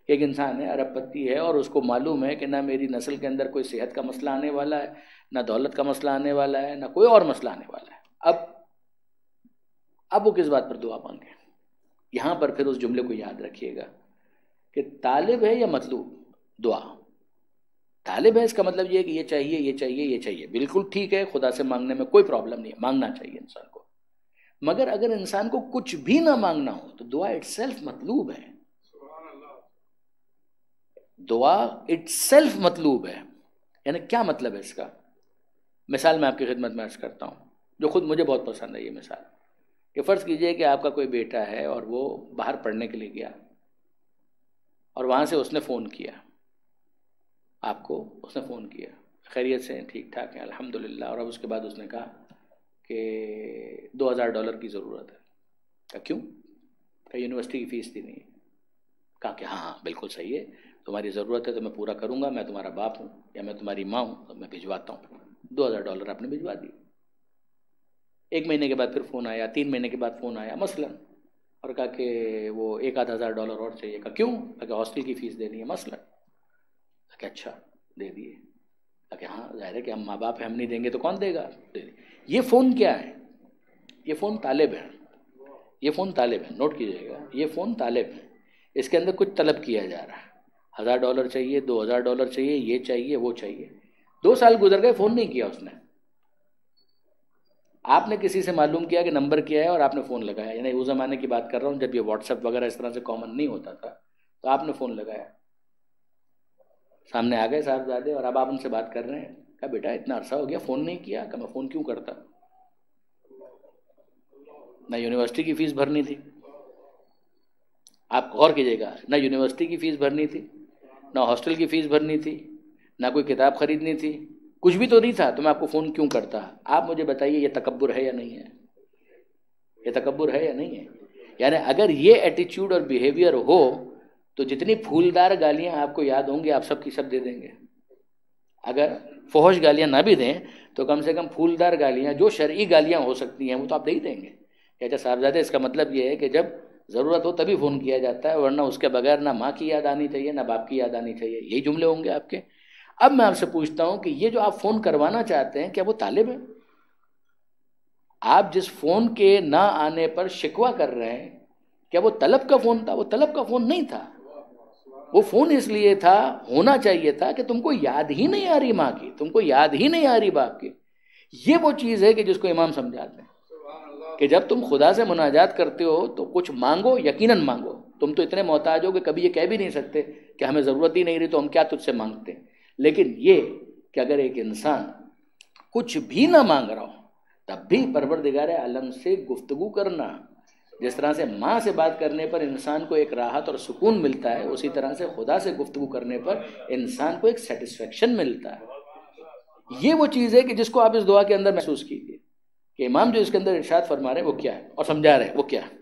کہ ایک انسان ہے، ارب پتی ہے، اور اس کو معلوم ہے کہ نہ میری نسل کے اندر کوئی صحت کا مسئلہ آنے والا ہے، نہ دولت کا مسئلہ آنے والا ہے، نہ کوئی اور مسئلہ آنے والا ہے۔ اب وہ کس بات پر دعا مانگے؟ یہاں پر پھر اس جملے کو یاد رکھیے گا کہ طالب ہے یا مطلوب؟ دعا طالب ہے، اس کا مطلب یہ ہے کہ یہ چاہیے، یہ چاہیے، یہ چاہیے، بالکل ٹھیک ہے، خدا سے مانگنے میں کوئی پرابلم نہیں ہے، مانگنا چاہیے انسان کو، مگر اگر انسان کو کچھ بھی نہ مانگنا ہو تو دعا اٹ سیلف مطلوب ہے، دعا اٹ سیلف مطلوب ہے۔ یعنی کیا مطلب ہے اس کا؟ مثال میں آپ کی خدمت میں عرض کرتا ہوں، جو خود مجھے بہت پسند ہے یہ مثال، کہ فرض کیجئے کہ آپ کا کوئی بیٹا ہے اور وہ باہر پڑھنے کے لیے گیا، اور وہاں سے اس نے فون کیا آپ کو، اس نے فون کیا، خیریت سے ٹھیک ٹھاک ہے الحمدللہ، اور اب اس کے بعد اس نے کہا کہ $2000 کی ضرورت ہے۔ کہا کیوں؟ کہ یونیورسٹی کی فیس دینی ہے۔ کہا کہ ہاں بالکل صحیح ہے، تمہاری ضرورت ہے تو میں پورا کروں گا، میں تمہارا باپ ہوں یا میں تمہاری ماں ہوں، تو میں بھجواتا ہوں۔ $2000 آپ نے بھجوا دی۔ 1 مہینے کے بعد پھر فون آیا، 3 مہینے کے بعد فون آیا مثلا، اور کہا کہ وہ $1000 اور چاہیے۔ کہا کیوں؟ کہ ہاسٹل کی فیس دینی ہے مثلا۔ کہ اچھا دے دیے۔ کہ ہاں ظاہر ہے کہ ہم ماں باپ ہیں، ہم نہیں دیں گے تو کون دے گا؟ دے دیں۔ یہ فون کیا ہے؟ یہ فون طالب ہے، یہ فون طالب ہے، نوٹ کیجیے گا، یہ فون طالب ہے، اس کے اندر کچھ طلب کیا جا رہا ہے، $1000 چاہیے، $2000 چاہیے، یہ چاہیے، وہ چاہیے۔ 2 سال گزر گئے، فون نہیں کیا اس نے۔ آپ نے کسی سے معلوم کیا کہ نمبر کیا ہے اور آپ نے فون لگایا، یعنی اس زمانے کی بات کر رہا ہوں جب یہ واٹس ایپ وغیرہ اس طرح سے کامن نہیں ہوتا تھا، تو آپ نے فون لگایا، سامنے آ گئے صاحبزادے اور اب آپ ان سے بات کر رہے ہیں۔ کہا بیٹا اتنا عرصہ ہو گیا فون نہیں کیا۔ کہ میں فون کیوں کرتا، نہ یونیورسٹی کی فیس بھرنی تھی، آپ غور کیجیے گا، نہ یونیورسٹی کی فیس بھرنی تھی، نہ ہاسٹل کی فیس بھرنی تھی، نہ کوئی کتاب خریدنی تھی، کچھ بھی تو نہیں تھا، تو میں آپ کو فون کیوں کرتا؟ آپ مجھے بتائیے یہ تکبر ہے یا نہیں ہے؟ یہ تکبر ہے یا نہیں ہے؟ یعنی اگر یہ ایٹیچیوڈ اور بیہیویئر ہو تو جتنی پھولدار گالیاں آپ کو یاد ہوں گی آپ سب کی سب دے دیں گے۔ اگر فحش گالیاں نہ بھی دیں تو کم سے کم پھولدار گالیاں جو شرعی گالیاں ہو سکتی ہیں وہ تو آپ دے ہی دیں گے۔ اچھا صاحبزادے، اس کا مطلب یہ ہے کہ جب ضرورت ہو تبھی فون کیا جاتا ہے، ورنہ اس کے بغیر نہ ماں کی یاد آنی چاہیے نہ باپ کی یاد آنی چاہیے، یہی جملے ہوں گے آپ کے۔ اب میں آپ سے پوچھتا ہوں کہ یہ جو آپ فون کروانا چاہتے ہیں کیا وہ طالب ہے؟ آپ جس فون کے نہ آنے پر شکوہ کر رہے ہیں کیا وہ طلب کا فون تھا؟ وہ طلب کا فون نہیں تھا، وہ فون اس لیے تھا، ہونا چاہیے تھا کہ تم کو یاد ہی نہیں آ رہی ماں کی، تم کو یاد ہی نہیں آ رہی باپ کی۔ یہ وہ چیز ہے کہ جس کو امام سمجھاتے ہیں کہ جب تم خدا سے مناجات کرتے ہو تو کچھ مانگو، یقیناً مانگو، تم تو اتنے محتاج ہو کہ کبھی یہ کہہ بھی نہیں سکتے کہ ہمیں ضرورت ہی نہیں رہی تو ہم کیا تجھ سے مانگتے ہیں۔ لیکن یہ کہ اگر ایک انسان کچھ بھی نہ مانگ رہا ہو تب بھی پروردگار عالم سے گفتگو کرنا، جس طرح سے ماں سے بات کرنے پر انسان کو ایک راحت اور سکون ملتا ہے، اسی طرح سے خدا سے گفتگو کرنے پر انسان کو ایک سیٹسفیکشن ملتا ہے۔ یہ وہ چیز ہے کہ جس کو آپ اس دعا کے اندر محسوس کیجیے کہ امام جو اس کے اندر ارشاد فرما رہے ہیں وہ کیا ہے اور سمجھا رہے ہیں وہ کیا ہے۔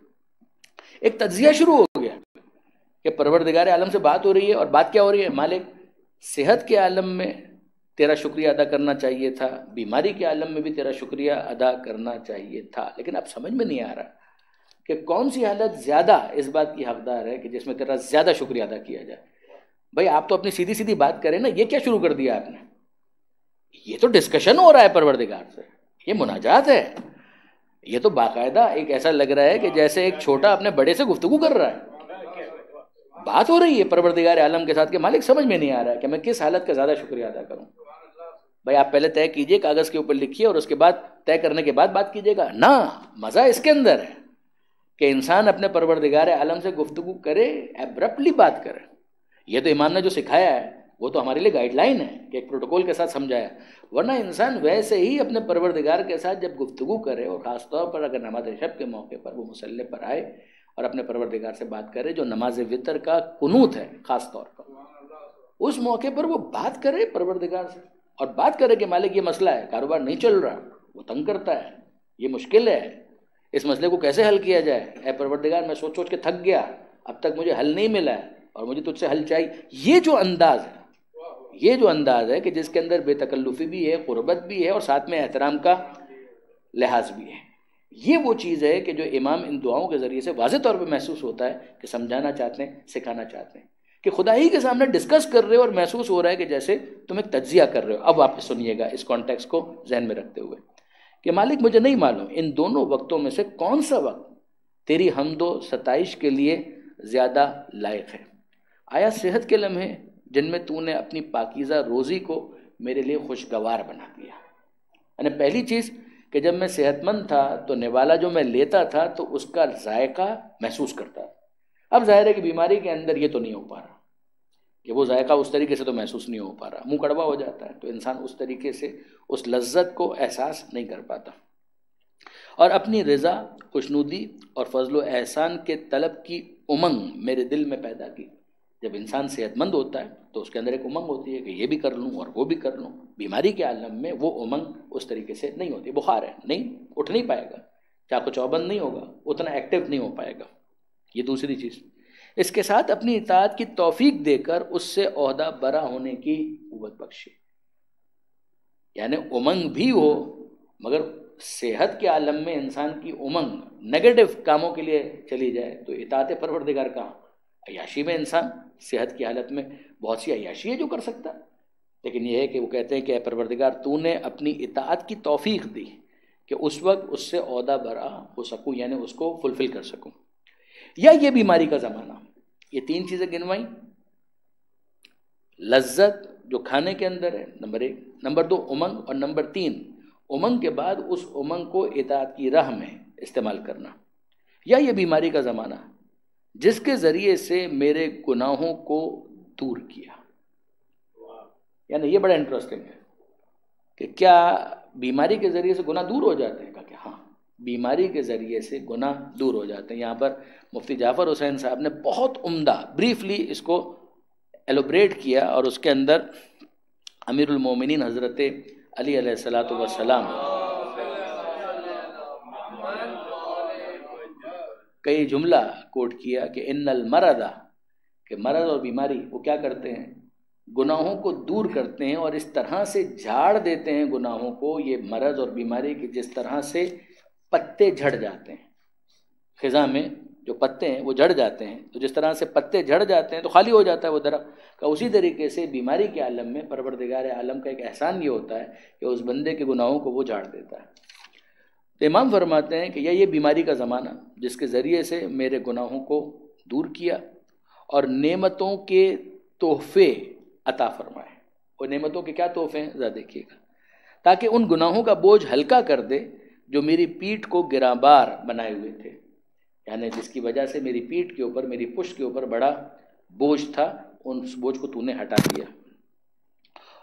ایک تجزیہ شروع ہو گیا کہ پروردگار عالم سے بات ہو رہی ہے، اور بات کیا ہو رہی ہے؟ مالک صحت کے عالم میں تیرا شکریہ ادا کرنا چاہیے تھا، بیماری کے عالم میں بھی تیرا شکریہ ادا کرنا چاہیے تھا، لیکن اب سمجھ میں نہیں آ رہا کہ کون سی حالت زیادہ اس بات کی حقدار ہے کہ جس میں تیرا زیادہ شکریہ ادا کیا جائے۔ بھائی آپ تو اپنی سیدھی سیدھی بات کریں نا، یہ کیا شروع کر دیا آپ نے؟ یہ تو ڈسکشن ہو رہا ہے پروردگار سے، یہ مناجات ہے، یہ تو باقاعدہ ایک ایسا لگ رہا ہے کہ جیسے ایک چھوٹا اپنے بڑے سے گفتگو کر رہا ہے۔ بات ہو رہی ہے پروردگار عالم کے ساتھ کہ مالک سمجھ میں نہیں آ رہا ہے کہ میں کس حالت کا زیادہ شکریہ ادا کروں۔ بھائی آپ پہلے طے کیجئے، کاغذ کے اوپر لکھیے، اور اس کے بعد طے کرنے کے بعد بات کیجئے گا نا۔ مزہ اس کے اندر ہے کہ انسان اپنے پروردگار عالم سے گفتگو کرے، ایبرپٹلی بات کرے۔ یہ تو امام نے جو سکھایا ہے وہ تو ہمارے لیے گائیڈ لائن ہے کہ ایک پروٹوکول کے ساتھ سمجھایا، ورنہ انسان ویسے ہی اپنے پروردگار کے ساتھ جب گفتگو کرے، اور خاص طور پر اگر نماز شب کے موقع پر وہ مصلی پر آئے اور اپنے پروردگار سے بات کرے، جو نماز وتر کا قنوت ہے خاص طور پر، اس موقع پر وہ بات کرے پروردگار سے، اور بات کرے کہ مالک یہ مسئلہ ہے، کاروبار نہیں چل رہا، وہ تنگ کرتا ہے، یہ مشکل ہے، اس مسئلے کو کیسے حل کیا جائے؟ اے پروردگار میں سوچ سوچ کے تھک گیا، اب تک مجھے حل نہیں ملا ہے اور مجھے تجھ سے حل چاہیے۔ یہ جو انداز ہے کہ جس کے اندر بے تکلفی بھی ہے، قربت بھی ہے، اور ساتھ میں احترام کا لحاظ بھی ہے، یہ وہ چیز ہے کہ جو امام ان دعاؤں کے ذریعے سے واضح طور پہ محسوس ہوتا ہے کہ سمجھانا چاہتے ہیں، سکھانا چاہتے ہیں، کہ خدا ہی کے سامنے ڈسکس کر رہے ہو، اور محسوس ہو رہا ہے کہ جیسے تم ایک تجزیہ کر رہے ہو۔ اب واپس سنیے گا اس کانٹیکس کو ذہن میں رکھتے ہوئے کہ مالک مجھے نہیں معلوم ان دونوں وقتوں میں سے کون سا وقت تیری حمد و ستائش کے لیے زیادہ لائق ہے۔ آیا صحت کے لمحے جن میں تو نے اپنی پاکیزہ روزی کو میرے لیے خوشگوار بنا دیا، یعنی پہلی چیز کہ جب میں صحت مند تھا تو نوالا جو میں لیتا تھا تو اس کا ذائقہ محسوس کرتا تھا۔ اب ظاہر ہے کہ بیماری کے اندر یہ تو نہیں ہو پا رہا کہ وہ ذائقہ اس طریقے سے تو محسوس نہیں ہو پا رہا، منہ کڑوا ہو جاتا ہے، تو انسان اس طریقے سے اس لذت کو احساس نہیں کر پاتا، اور اپنی رضا، خوشنودی اور فضل و احسان کے طلب کی امنگ میرے دل میں پیدا کی۔ جب انسان صحت مند ہوتا ہے تو اس کے اندر ایک امنگ ہوتی ہے کہ یہ بھی کر لوں اور وہ بھی کر لوں۔ بیماری کے عالم میں وہ امنگ اس طریقے سے نہیں ہوتی، بخار ہے، نہیں اٹھ نہیں پائے گا، چاقو چوبند نہیں ہوگا، اتنا ایکٹیو نہیں ہو پائے گا۔ یہ دوسری چیز، اس کے ساتھ اپنی اطاعت کی توفیق دے کر اس سے عہدہ برا ہونے کی قوت بخشی، یعنی امنگ بھی ہو، مگر صحت کے عالم میں انسان کی امنگ نیگیٹو کاموں کے لیے چلی جائے تو اطاعت پروردگار کہاں؟ عیاشی میں انسان صحت کی حالت میں بہت سی عیاشی ہے جو کر سکتا ہے، لیکن یہ ہے کہ وہ کہتے ہیں کہ اے پروردگار تو نے اپنی اطاعت کی توفیق دی کہ اس وقت اس سے عہدہ برا ہو سکوں، یعنی اس کو فلفل کر سکوں۔ یا یہ بیماری کا زمانہ، یہ تین چیزیں گنوائیں، لذت جو کھانے کے اندر ہے نمبر 1، نمبر 2 امنگ، اور نمبر 3 امنگ کے بعد اس امنگ کو اطاعت کی راہ میں استعمال کرنا۔ یا یہ بیماری کا زمانہ جس کے ذریعے سے میرے گناہوں کو دور کیا، یعنی یہ بڑا انٹرسٹنگ ہے کہ کیا بیماری کے ذریعے سے گناہ دور ہو جاتے ہیں؟ کہا کہ ہاں، بیماری کے ذریعے سے گناہ دور ہو جاتے ہیں۔ یہاں پر مفتی جعفر حسین صاحب نے بہت عمدہ بریفلی اس کو ایلوبریٹ کیا، اور اس کے اندر امیر المومنین حضرت علی علیہ الصلوۃ والسلام کئی جملہ کوٹ کیا کہ ان المرض، کہ مرض اور بیماری وہ کیا کرتے ہیں؟ گناہوں کو دور کرتے ہیں، اور اس طرح سے جھاڑ دیتے ہیں گناہوں کو، یہ مرض اور بیماری کی جس طرح سے پتے جھڑ جاتے ہیں، خزاں میں جو پتے ہیں وہ جھڑ جاتے ہیں، تو جس طرح سے پتے جھڑ جاتے ہیں تو خالی ہو جاتا ہے وہ درخت کا، اسی طریقے سے بیماری کے عالم میں پروردگار عالم کا ایک احسان یہ ہوتا ہے کہ اس بندے کے گناہوں کو وہ جھاڑ دیتا ہے۔ تو امام فرماتے ہیں کہ یہ بیماری کا زمانہ جس کے ذریعے سے میرے گناہوں کو دور کیا اور نعمتوں کے تحفے عطا فرمائے۔ اور نعمتوں کے کیا تحفے ہیں ذرا دیکھیے گا، تاکہ ان گناہوں کا بوجھ ہلکا کر دے جو میری پیٹھ کو گراں بار بنائے ہوئے تھے، یعنی جس کی وجہ سے میری پیٹھ کے اوپر، میری پشت کے اوپر بڑا بوجھ تھا، ان بوجھ کو تو نے ہٹا دیا،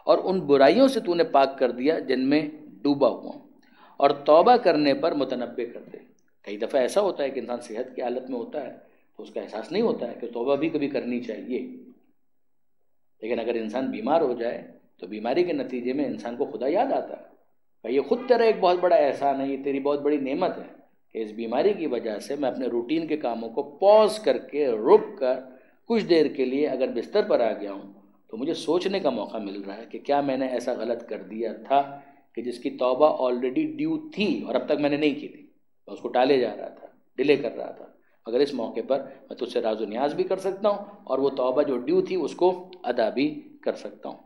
اور ان برائیوں سے تو نے پاک کر دیا جن میں ڈوبا ہوا، اور توبہ کرنے پر متنبع کر دے۔ کئی دفعہ ایسا ہوتا ہے کہ انسان صحت کی حالت میں ہوتا ہے تو اس کا احساس نہیں ہوتا ہے کہ توبہ بھی کبھی کرنی چاہیے، لیکن اگر انسان بیمار ہو جائے تو بیماری کے نتیجے میں انسان کو خدا یاد آتا ہے کہ یہ خود تیرا ایک بہت بڑا احسان ہے، یہ تیری بہت بڑی نعمت ہے کہ اس بیماری کی وجہ سے میں اپنے روٹین کے کاموں کو پاز کر کے رک کر کچھ دیر کے لیے اگر بستر پر آ گیا ہوں تو مجھے سوچنے کا موقع مل رہا ہے کہ کیا میں نے ایسا غلط کر دیا تھا کہ جس کی توبہ آلریڈی ڈیو تھی اور اب تک میں نے نہیں کی تھی، میں اس کو ٹالے جا رہا تھا، ڈیلے کر رہا تھا، مگر اس موقع پر میں تجھ سے راز و نیاز بھی کر سکتا ہوں اور وہ توبہ جو ڈیو تھی اس کو ادا بھی کر سکتا ہوں۔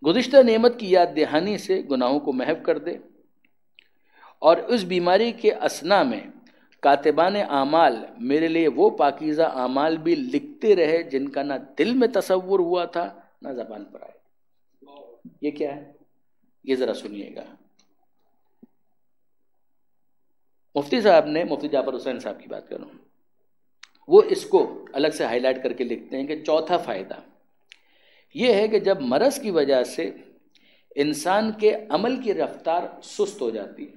گزشتہ نعمت کی یاد دہانی سے گناہوں کو محو کر دے، اور اس بیماری کے اثنا میں کاتبان اعمال میرے لیے وہ پاکیزہ اعمال بھی لکھتے رہے جن کا نہ دل میں تصور ہوا تھا نہ زبان پر آئے۔ یہ کیا ہے؟ یہ ذرا سنیے گا۔ مفتی صاحب نے، مفتی جعفر حسین صاحب کی بات کروں، وہ اس کو الگ سے ہائی لائٹ کر کے لکھتے ہیں کہ چوتھا فائدہ یہ ہے کہ جب مرض کی وجہ سے انسان کے عمل کی رفتار سست ہو جاتی ہے،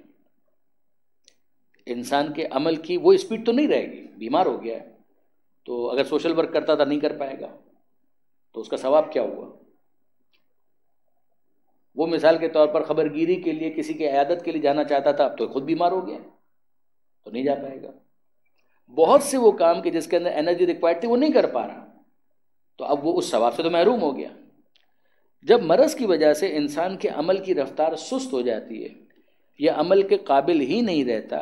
انسان کے عمل کی وہ اسپیڈ تو نہیں رہے گی، بیمار ہو گیا ہے تو اگر سوشل ورک کرتا تھا نہیں کر پائے گا تو اس کا ثواب کیا ہوا؟ وہ مثال کے طور پر خبر گیری کے لیے کسی کی عیادت کے لیے جانا چاہتا تھا، اب تو خود بیمار ہو گیا تو نہیں جا پائے گا۔ بہت سے وہ کام کہ جس کے اندر انرجی ریکوائرڈ تھی وہ نہیں کر پا رہا تو اب وہ اس ثواب سے تو محروم ہو گیا۔ جب مرض کی وجہ سے انسان کے عمل کی رفتار سست ہو جاتی ہے یا عمل کے قابل ہی نہیں رہتا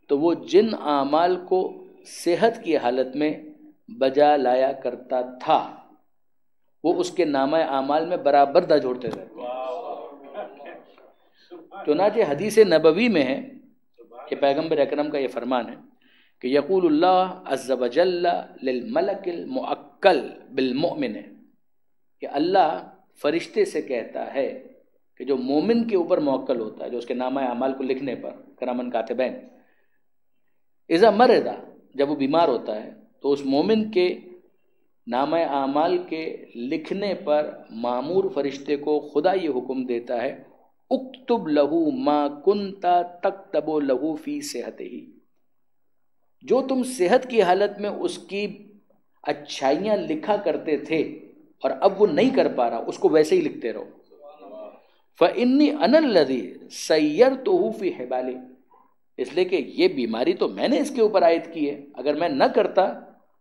تو وہ جن اعمال کو صحت کی حالت میں بجا لایا کرتا تھا وہ اس کے نامہ اعمال میں برابر درج ہوتے رہتے ہیں۔ چنانچہ حدیث نبوی میں ہے کہ پیغمبر اکرم کا یہ فرمان ہے کہ یقول اللہ عز وجل للملک المؤکل بالمؤمن، کہ اللہ فرشتے سے کہتا ہے کہ جو مومن کے اوپر موکل ہوتا ہے، جو اس کے نامہ اعمال کو لکھنے پر، کرامن کاتبین، اذا مرضا، جب وہ بیمار ہوتا ہے تو اس مومن کے نامہ اعمال کے لکھنے پر مامور فرشتے کو خدا یہ حکم دیتا ہے اکتب لہو ما کنتا تکتب لہو فی صحتہ، جو تم صحت کی حالت میں اس کی اچھائیاں لکھا کرتے تھے اور اب وہ نہیں کر پا رہا، اس کو ویسے ہی لکھتے رہو۔ فإنی أنا الذی سیرتہ فی حبالی، اس لیے کہ یہ بیماری تو میں نے اس کے اوپر عائد کی ہے، اگر میں نہ کرتا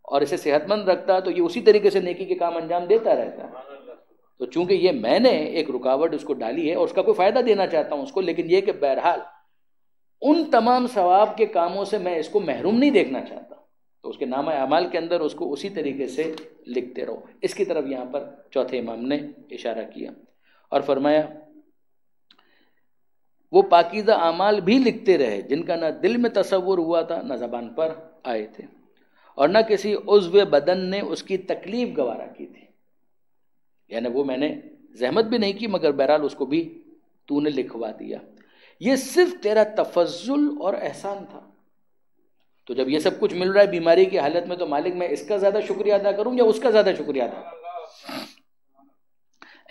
اور اسے صحت مند رکھتا تو یہ اسی طریقے سے نیکی کے کام انجام دیتا رہتا، تو چونکہ یہ میں نے ایک رکاوٹ اس کو ڈالی ہے اور اس کا کوئی فائدہ دینا چاہتا ہوں اس کو، لیکن یہ کہ بہرحال ان تمام ثواب کے کاموں سے میں اس کو محروم نہیں دیکھنا چاہتا، تو اس کے نامہ اعمال کے اندر اس کو اسی طریقے سے لکھتے رہو۔ اس کی طرف یہاں پر چوتھے امام نے اشارہ کیا اور فرمایا وہ پاکیزہ اعمال بھی لکھتے رہے جن کا نہ دل میں تصور ہوا تھا نہ زبان پر آئے تھے، اور نہ کسی عضو بدن نے اس کی تکلیف گوارا کی تھی، یعنی وہ میں نے زحمت بھی نہیں کی مگر بہرحال اس کو بھی تو نے لکھوا دیا، یہ صرف تیرا تفضل اور احسان تھا۔ تو جب یہ سب کچھ مل رہا ہے بیماری کی حالت میں تو مالک میں اس کا زیادہ شکریہ ادا کروں یا اس کا زیادہ شکریہ ادا کروں؟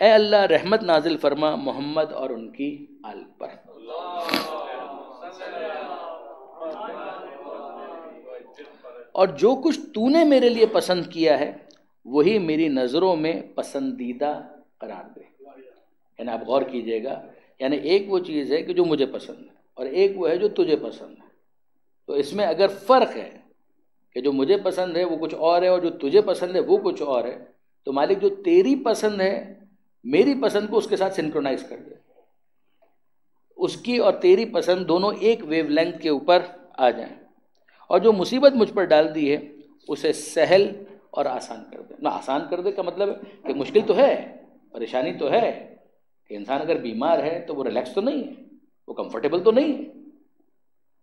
اے اللہ رحمت نازل فرما محمد اور ان کی آل پر۔ اور جو کچھ تو نے میرے لیے پسند کیا ہے وہی میری نظروں میں پسندیدہ قرار دے۔ یعنی آپ غور کیجئے گا، یعنی ایک وہ چیز ہے کہ جو مجھے پسند ہے اور ایک وہ ہے جو تجھے پسند ہے، تو اس میں اگر فرق ہے کہ جو مجھے پسند ہے وہ کچھ اور ہے اور جو تجھے پسند ہے وہ کچھ اور ہے، تو مالک جو تیری پسند ہے میری پسند کو اس کے ساتھ سنکرونائز کر دے، اس کی اور تیری پسند دونوں ایک ویو لینتھ کے اوپر آ جائیں، اور جو مصیبت مجھ پر ڈال دی ہے اسے سہل اور آسان کر دے۔ نہ آسان کر دے کا مطلب ہے کہ مشکل تو ہے، پریشانی تو ہے، کہ انسان اگر بیمار ہے تو وہ ریلیکس تو نہیں ہے، وہ کمفرٹیبل تو نہیں ہے،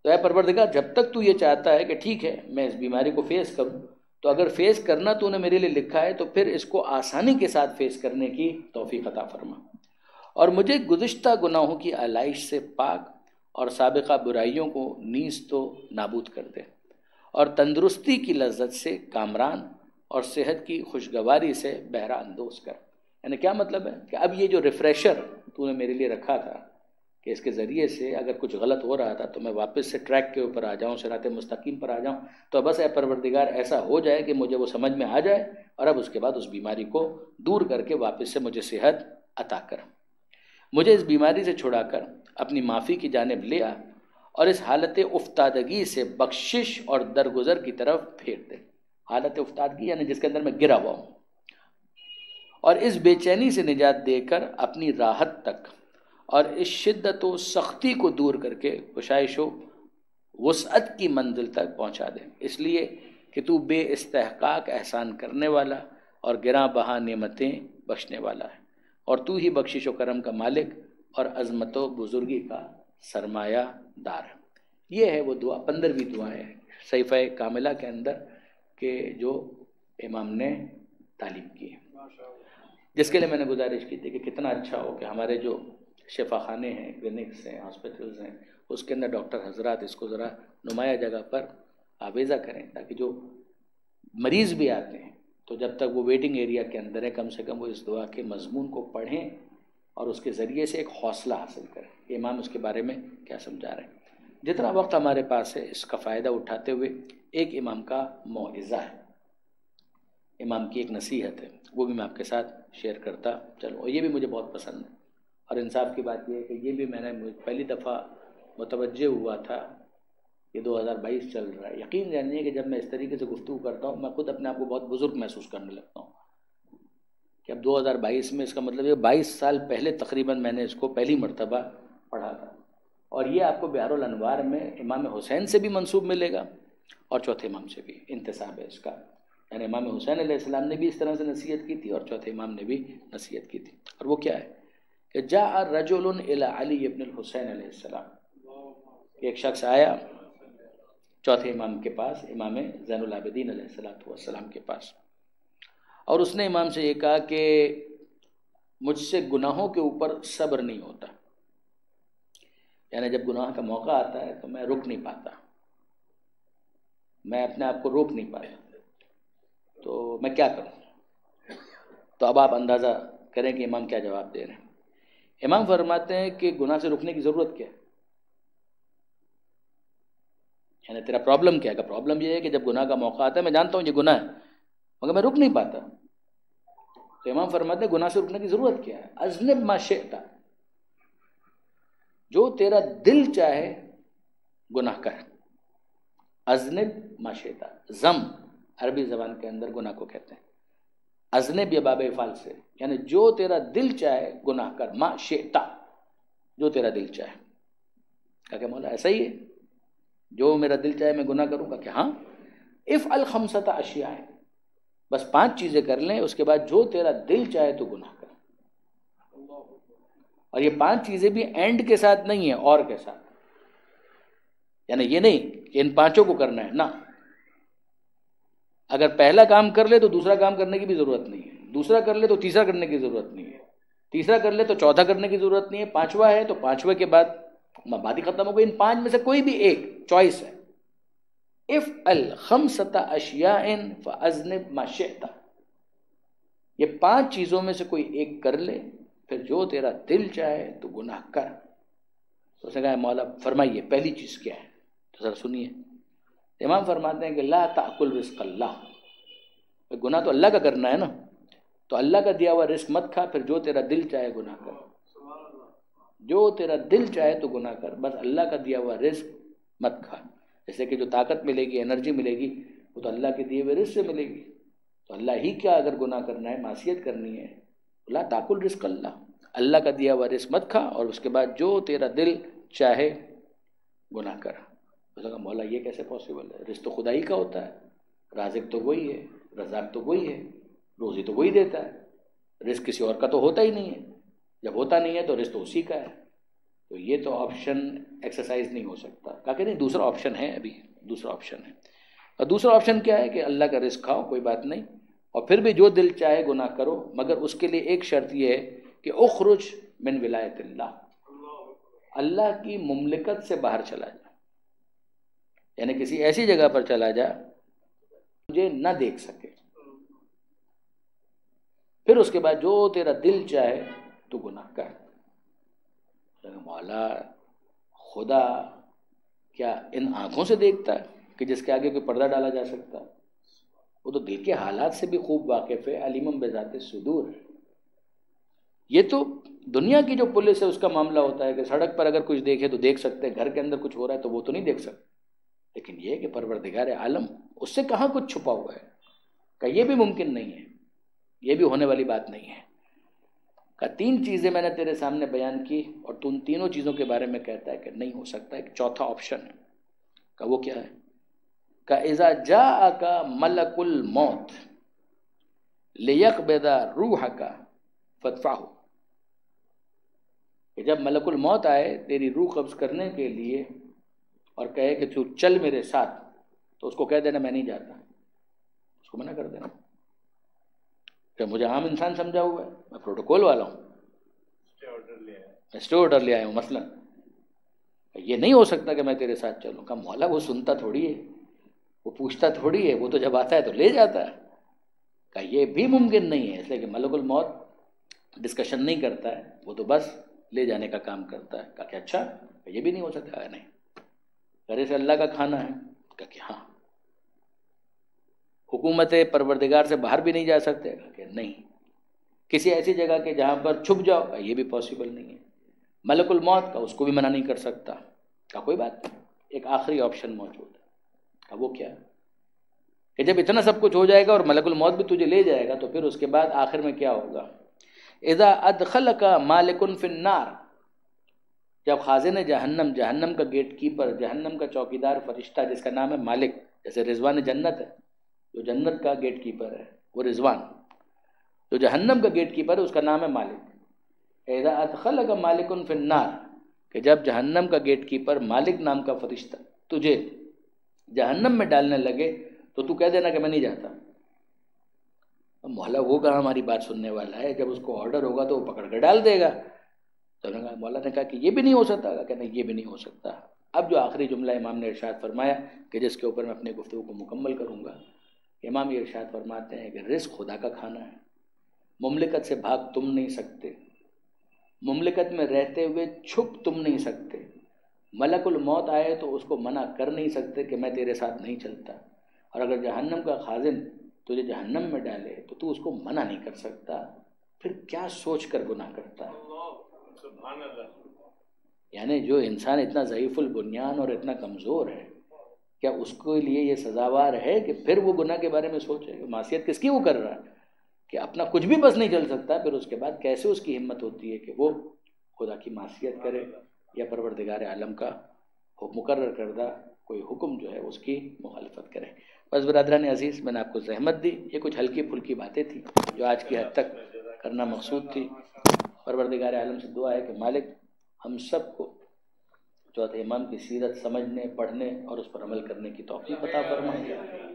تو اے پروردگار جب تک تو یہ چاہتا ہے کہ ٹھیک ہے میں اس بیماری کو فیس کروں، تو اگر فیس کرنا تو نے میرے لیے لکھا ہے تو پھر اس کو آسانی کے ساتھ فیس کرنے کی توفیق عطا فرما، اور مجھے گزشتہ گناہوں کی علائش سے پاک اور سابقہ برائیوں کو نیز تو نابود کر دے، اور تندرستی کی لذت سے کامران اور صحت کی خوشگواری سے بہرہ اندوز کر۔ یعنی کیا مطلب ہے کہ اب یہ جو ریفریشر تو نے میرے لیے رکھا تھا کہ اس کے ذریعے سے اگر کچھ غلط ہو رہا تھا تو میں واپس سے ٹریک کے اوپر آ جاؤں، صراط مستقیم پر آ جاؤں، تو بس اے پروردگار ایسا ہو جائے کہ مجھے وہ سمجھ میں آ جائے، اور اب اس کے بعد اس بیماری کو دور کر کے واپس سے مجھے صحت عطا کر، مجھے اس بیماری سے چھڑا کر اپنی معافی کی جانب لے آ، اور اس حالت افتادگی سے بخشش اور درگزر کی طرف پھیر دے۔ حالت افتادگی یعنی جس کے اندر میں گرا ہوا ہوں، اور اس بے چینی سے نجات دے کر اپنی راحت تک اور اس شدت و سختی کو دور کر کے گشائش و وسعت کی منزل تک پہنچا دے، اس لیے کہ تو بے استحقاق احسان کرنے والا اور گراں بہا نعمتیں بخشنے والا ہے، اور تو ہی بخشش و کرم کا مالک اور عظمت و بزرگی کا سرمایہ دار ہے۔ یہ ہے وہ دعا، 15ویں دعا ہے صحیفہ کاملہ کے اندر کہ جو امام نے تعلیم کی ہے، جس کے لیے میں نے گزارش کی تھی کہ کتنا اچھا ہو کہ ہمارے جو شفا خانے ہیں، کلینکس ہیں، ہاسپٹلز ہیں، اس کے اندر ڈاکٹر حضرات اس کو ذرا نمایاں جگہ پر آویزہ کریں، تاکہ جو مریض بھی آتے ہیں تو جب تک وہ ویٹنگ ایریا کے اندر ہے کم سے کم وہ اس دعا کے مضمون کو پڑھیں اور اس کے ذریعے سے ایک حوصلہ حاصل کریں کہ امام اس کے بارے میں کیا سمجھا رہے ہیں۔ جتنا وقت ہمارے پاس ہے اس کا فائدہ اٹھاتے ہوئے ایک امام کا موعظہ ہے، امام کی ایک نصیحت ہے، وہ بھی میں آپ کے ساتھ شیئر کرتا چلوں، اور یہ بھی مجھے بہت پسند ہے، اور انصاف کی بات یہ ہے کہ یہ بھی میں نے پہلی دفعہ متوجہ ہوا تھا کہ 2022 چل رہا ہے۔ یقین جانیے کہ جب میں اس طریقے سے گفتگو کرتا ہوں میں خود اپنے آپ کو بہت بزرگ محسوس کرنے لگتا ہوں کہ اب 2022 میں، اس کا مطلب یہ 22 سال پہلے تقریباً میں نے اس کو پہلی مرتبہ پڑھا تھا، اور یہ آپ کو بحر الانوار میں امام حسین سے بھی منسوب ملے گا اور چوتھے امام سے بھی انتساب ہے اس کا، یعنی امام حسین علیہ السلام نے بھی اس طرح سے نصیحت کی تھی اور چوتھے امام نے بھی نصیحت کی تھی، اور وہ کیا ہے کہ جاء رجل الی علی بن الحسین علیہ السلام، ایک شخص آیا چوتھے امام کے پاس، امام زین العابدین علیہ السلام کے پاس، اور اس نے امام سے یہ کہا کہ مجھ سے گناہوں کے اوپر صبر نہیں ہوتا، یعنی جب گناہ کا موقع آتا ہے تو میں رک نہیں پاتا، میں اپنے آپ کو روک نہیں پاتا، تو میں کیا کروں؟ تو اب آپ اندازہ کریں کہ امام کیا جواب دے رہے ہیں۔ امام فرماتے ہیں کہ گناہ سے رکنے کی ضرورت کیا ہے، یعنی تیرا پرابلم کیا ہے؟ کہ پرابلم یہ ہے کہ جب گناہ کا موقع آتا ہے میں جانتا ہوں یہ گناہ ہے مگر میں رک نہیں پاتا، تو امام فرماتے ہیں گناہ سے رکنے کی ضرورت کیا ہے؟ اذنب ما شئت، جو تیرا دل چاہے گناہ کر، اذنب ما شئت، زم عربی زبان کے اندر گناہ کو کہتے ہیں، اذنب یا باب افعال سے، یعنی جو تیرا دل چاہے گناہ کر، ما شئت جو تیرا دل چاہے۔ کہا کہ مولا ایسا ہی ہے، جو میرا دل چاہے میں گناہ کروں گا؟ کہ ہاں، افعل 5 اشیاء، بس 5 چیزیں کر لیں، اس کے بعد جو تیرا دل چاہے تو گناہ کر، اور یہ 5 چیزیں بھی اینڈ کے ساتھ نہیں ہیں، اور کے ساتھ، یعنی یہ نہیں کہ ان 5 کو کرنا ہے، نہ، اگر پہلا کام کر لے تو دوسرا کام کرنے کی بھی ضرورت نہیں ہے، دوسرا کر لے تو تیسرا کرنے کی ضرورت نہیں ہے، تیسرا کر لے تو چوتھا کرنے کی ضرورت نہیں ہے، 5واں ہے تو 5ویں کے بعد بات ہی ختم ہو گئی، ان 5 میں سے کوئی بھی ایک چوائس ہے، افعل 5 اشیاء فاذنب ما شئت، یہ 5 چیزوں میں سے کوئی ایک کر لے پھر جو تیرا دل چاہے تو گناہ کر۔ تو اس نے کہا مولا فرمائیے پہلی چیز کیا ہے؟ تو ذرا سنیے، امام فرماتے ہیں کہ لا تأکل رزق اللہ، گناہ تو اللہ کا کرنا ہے نا، تو اللہ کا دیا ہوا رزق مت کھا، پھر جو تیرا دل چاہے گناہ کر، جو تیرا دل چاہے تو گناہ کر، بس اللہ کا دیا ہوا رزق مت کھا، جیسے کہ جو طاقت ملے گی، انرجی ملے گی، وہ تو اللہ کے دیے ہوئے رزق سے ملے گی، تو اللہ ہی کیا اگر گناہ کرنا ہے، معصیت کرنی ہے، لا تأکل رزق اللہ، اللہ کا دیا ہوا رزق مت کھا، اور اس کے بعد جو تیرا دل چاہے گناہ کر۔ اس نے کہا مولا یہ کیسے پاسبل ہے؟ رزق تو خدا ہی کا ہوتا ہے، رازق تو وہی ہے، رزاق تو وہی ہے، روزی تو وہی دیتا ہے، رزق کسی اور کا تو ہوتا ہی نہیں ہے، جب ہوتا نہیں ہے تو رزق تو اسی کا ہے، تو یہ تو آپشن ایکسرسائز نہیں ہو سکتا۔ کہا کہ نہیں، دوسرا آپشن ہے، ابھی دوسرا آپشن ہے، اور دوسرا آپشن کیا ہے کہ اللہ کا رزق کھاؤ، کوئی بات نہیں، اور پھر بھی جو دل چاہے گناہ کرو، مگر اس کے لیے ایک شرط یہ ہے کہ اخرج من ولایت اللہ، اللہ کی مملکت سے باہر چلا جا، یعنی کسی ایسی جگہ پر چلا جا مجھے نہ دیکھ سکے، پھر اس کے بعد جو تیرا دل چاہے تو گناہ کر۔ مولا خدا کیا ان آنکھوں سے دیکھتا ہے کہ جس کے آگے کوئی پردہ ڈالا جا سکتا؟ وہ تو دل کے حالات سے بھی خوب واقف ہے، علیم بذات صدور ہے۔ یہ تو دنیا کی جو پولیس ہے اس کا معاملہ ہوتا ہے کہ سڑک پر اگر کچھ دیکھے تو دیکھ سکتے، گھر کے اندر کچھ ہو رہا ہے تو وہ تو نہیں دیکھ سکتے، لیکن یہ کہ پروردگار عالم اس سے کہاں کچھ چھپا ہوا ہے، کہ یہ بھی ممکن نہیں ہے، یہ بھی ہونے والی بات نہیں ہے۔ کہ تین چیزیں میں نے تیرے سامنے بیان کی اور تو ان تینوں چیزوں کے بارے میں کہتا ہے کہ نہیں ہو سکتا، ایک چوتھا آپشن ہے، کہ وہ کیا ہے؟ کہ اذا جاءک ملک الموت لیقبض روحک فادفعہ، کہ جب ملک الموت آئے تیری روح قبض کرنے کے لیے اور کہے کہ تو چل میرے ساتھ، تو اس کو کہہ دینا میں نہیں جاتا، اس کو منع کر دینا کہ مجھے عام انسان سمجھا ہوا ہے، میں پروٹوکول والا ہوں، میں اسٹے آرڈر لے آیا ہوں مثلا، یہ نہیں ہو سکتا کہ میں تیرے ساتھ چلوں۔ کہ مولا وہ سنتا تھوڑی ہے، وہ پوچھتا تھوڑی ہے، وہ تو جب آتا ہے تو لے جاتا ہے۔ کہ یہ بھی ممکن نہیں ہے، اس لیے کہ ملک الموت ڈسکشن نہیں کرتا ہے، وہ تو بس لے جانے کا کام کرتا ہے۔ کہا کہ اچھا یہ بھی نہیں ہو سکتا ہے، نہیں گھر سے اللہ کا کھانا ہے، کہا کہ ہاں حکومت پروردگار سے باہر بھی نہیں جا سکتے، کہا کہ نہیں کسی ایسی جگہ کے جہاں پر چھپ جاؤ، کہا یہ بھی پاسبل نہیں ہے، ملک الموت کا اس کو بھی منع نہیں کر سکتا، کہا کوئی بات نہیں، ایک آخری آپشن موجود ہے۔ کہا وہ کیا؟ کہ جب اتنا سب کچھ ہو جائے گا اور ملک الموت بھی تجھے لے جائے گا تو پھر اس کے بعد آخر میں کیا ہوگا؟ اذا ادخلک مالک فی النار، جب خازن جہنم، جہنم کا گیٹ کیپر، جہنم کا چوکیدار فرشتہ جس کا نام ہے مالک، جیسے رضوان جنت ہے، جو جنت کا گیٹ کیپر ہے وہ رضوان، جو جہنم کا گیٹ کیپر ہے اس کا نام ہے مالک۔ اذا ادخلک مالک فی النار، کہ جب جہنم کا گیٹ کیپر مالک نام کا فرشتہ تجھے جہنم میں ڈالنے لگے تو تو کہہ دینا کہ میں نہیں جاتا۔ مولا وہ کہاں ہماری بات سننے والا ہے، جب اس کو آرڈر ہوگا تو وہ پکڑ کر ڈال دے گا۔ تو مولا نے کہا کہ یہ بھی نہیں ہو سکتا، کہ نہیں یہ بھی نہیں ہو سکتا۔ اب جو آخری جملہ امام نے ارشاد فرمایا کہ جس کے اوپر میں اپنے گفتگو کو مکمل کروں گا، امام یہ ارشاد فرماتے ہیں کہ رزق خدا کا کھانا ہے، مملکت سے بھاگ تم نہیں سکتے، مملکت میں رہتے ہوئے چھپ تم نہیں سکتے، ملک الموت آئے تو اس کو منع کر نہیں سکتے کہ میں تیرے ساتھ نہیں چلتا، اور اگر جہنم کا خازن تجھے جہنم میں ڈالے تو تو اس کو منع نہیں کر سکتا، پھر کیا سوچ کر گناہ کرتا ہے؟ یعنی جو انسان اتنا ضعیف البنیان اور اتنا کمزور ہے، کیا اس کے لیے یہ سزاوار ہے کہ پھر وہ گناہ کے بارے میں سوچے کہ معصیت کس کی وہ کر رہا ہے، کہ اپنا کچھ بھی بس نہیں چل سکتا، پھر اس کے بعد کیسے اس کی ہمت ہوتی ہے کہ وہ خدا کی معصیت کرے یا پروردگار عالم کا مقرر کردہ کوئی حکم جو ہے اس کی مخالفت کرے۔ بس برادران عزیز، میں نے آپ کو زحمت دی، یہ کچھ ہلکی پھلکی باتیں تھیں جو آج کی حد تک کرنا مقصود تھی۔ پروردگار عالم سے دعا ہے کہ مالک ہم سب کو چوتھے امام کی سیرت سمجھنے، پڑھنے اور اس پر عمل کرنے کی توفیق عطا فرما،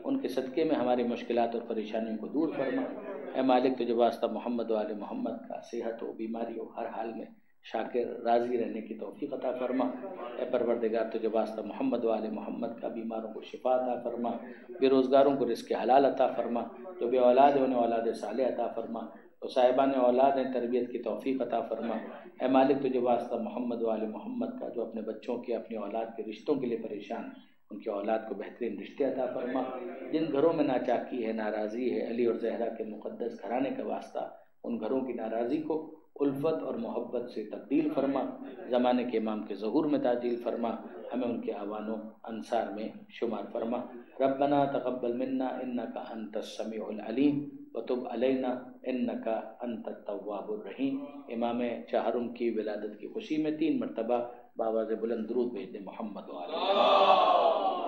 ان کے صدقے میں ہماری مشکلات اور پریشانیوں کو دور فرما۔ اے مالک تجھے واسطہ محمد و آل محمد کا صحت ہو، بیماری ہو، ہر حال میں شاکر راضی رہنے کی توفیق عطا فرما۔ اے پروردگار تجھے واسطہ محمد و آل محمد کا بیماروں کو شفا عطا فرما، بے روزگاروں کو رزق حلال عطا فرما، جو بے اولاد ہیں انہیں اولاد صالح عطا فرما، تو صاحبان اولاد ہیں تربیت کی توفیق عطا فرما۔ اے مالک تجھے واسطہ محمد و آل محمد کا جو اپنے بچوں کے، اپنی اولاد کے رشتوں کے لیے پریشان ہیں، ان کی اولاد کو بہترین رشتے عطا فرما۔ جن گھروں میں ناچاکی ہے، ناراضی ہے، علی اور زہرا کے مقدس گھرانے کا واسطہ ان گھروں کی ناراضی کو الفت اور محبت سے تبدیل فرما، زمانے کے امام کے ظہور میں تعجیل فرما، ہمیں ان کے اعوان و انصار میں شمار فرما۔ ربنا تقبل منا انک انت السمیع العلیم وتب علینا انک انت التواب الرحیم۔ امام چہارم کی ولادت کی خوشی میں 3 مرتبہ بآواز بلند درود بھیج دیں محمد و آلہ۔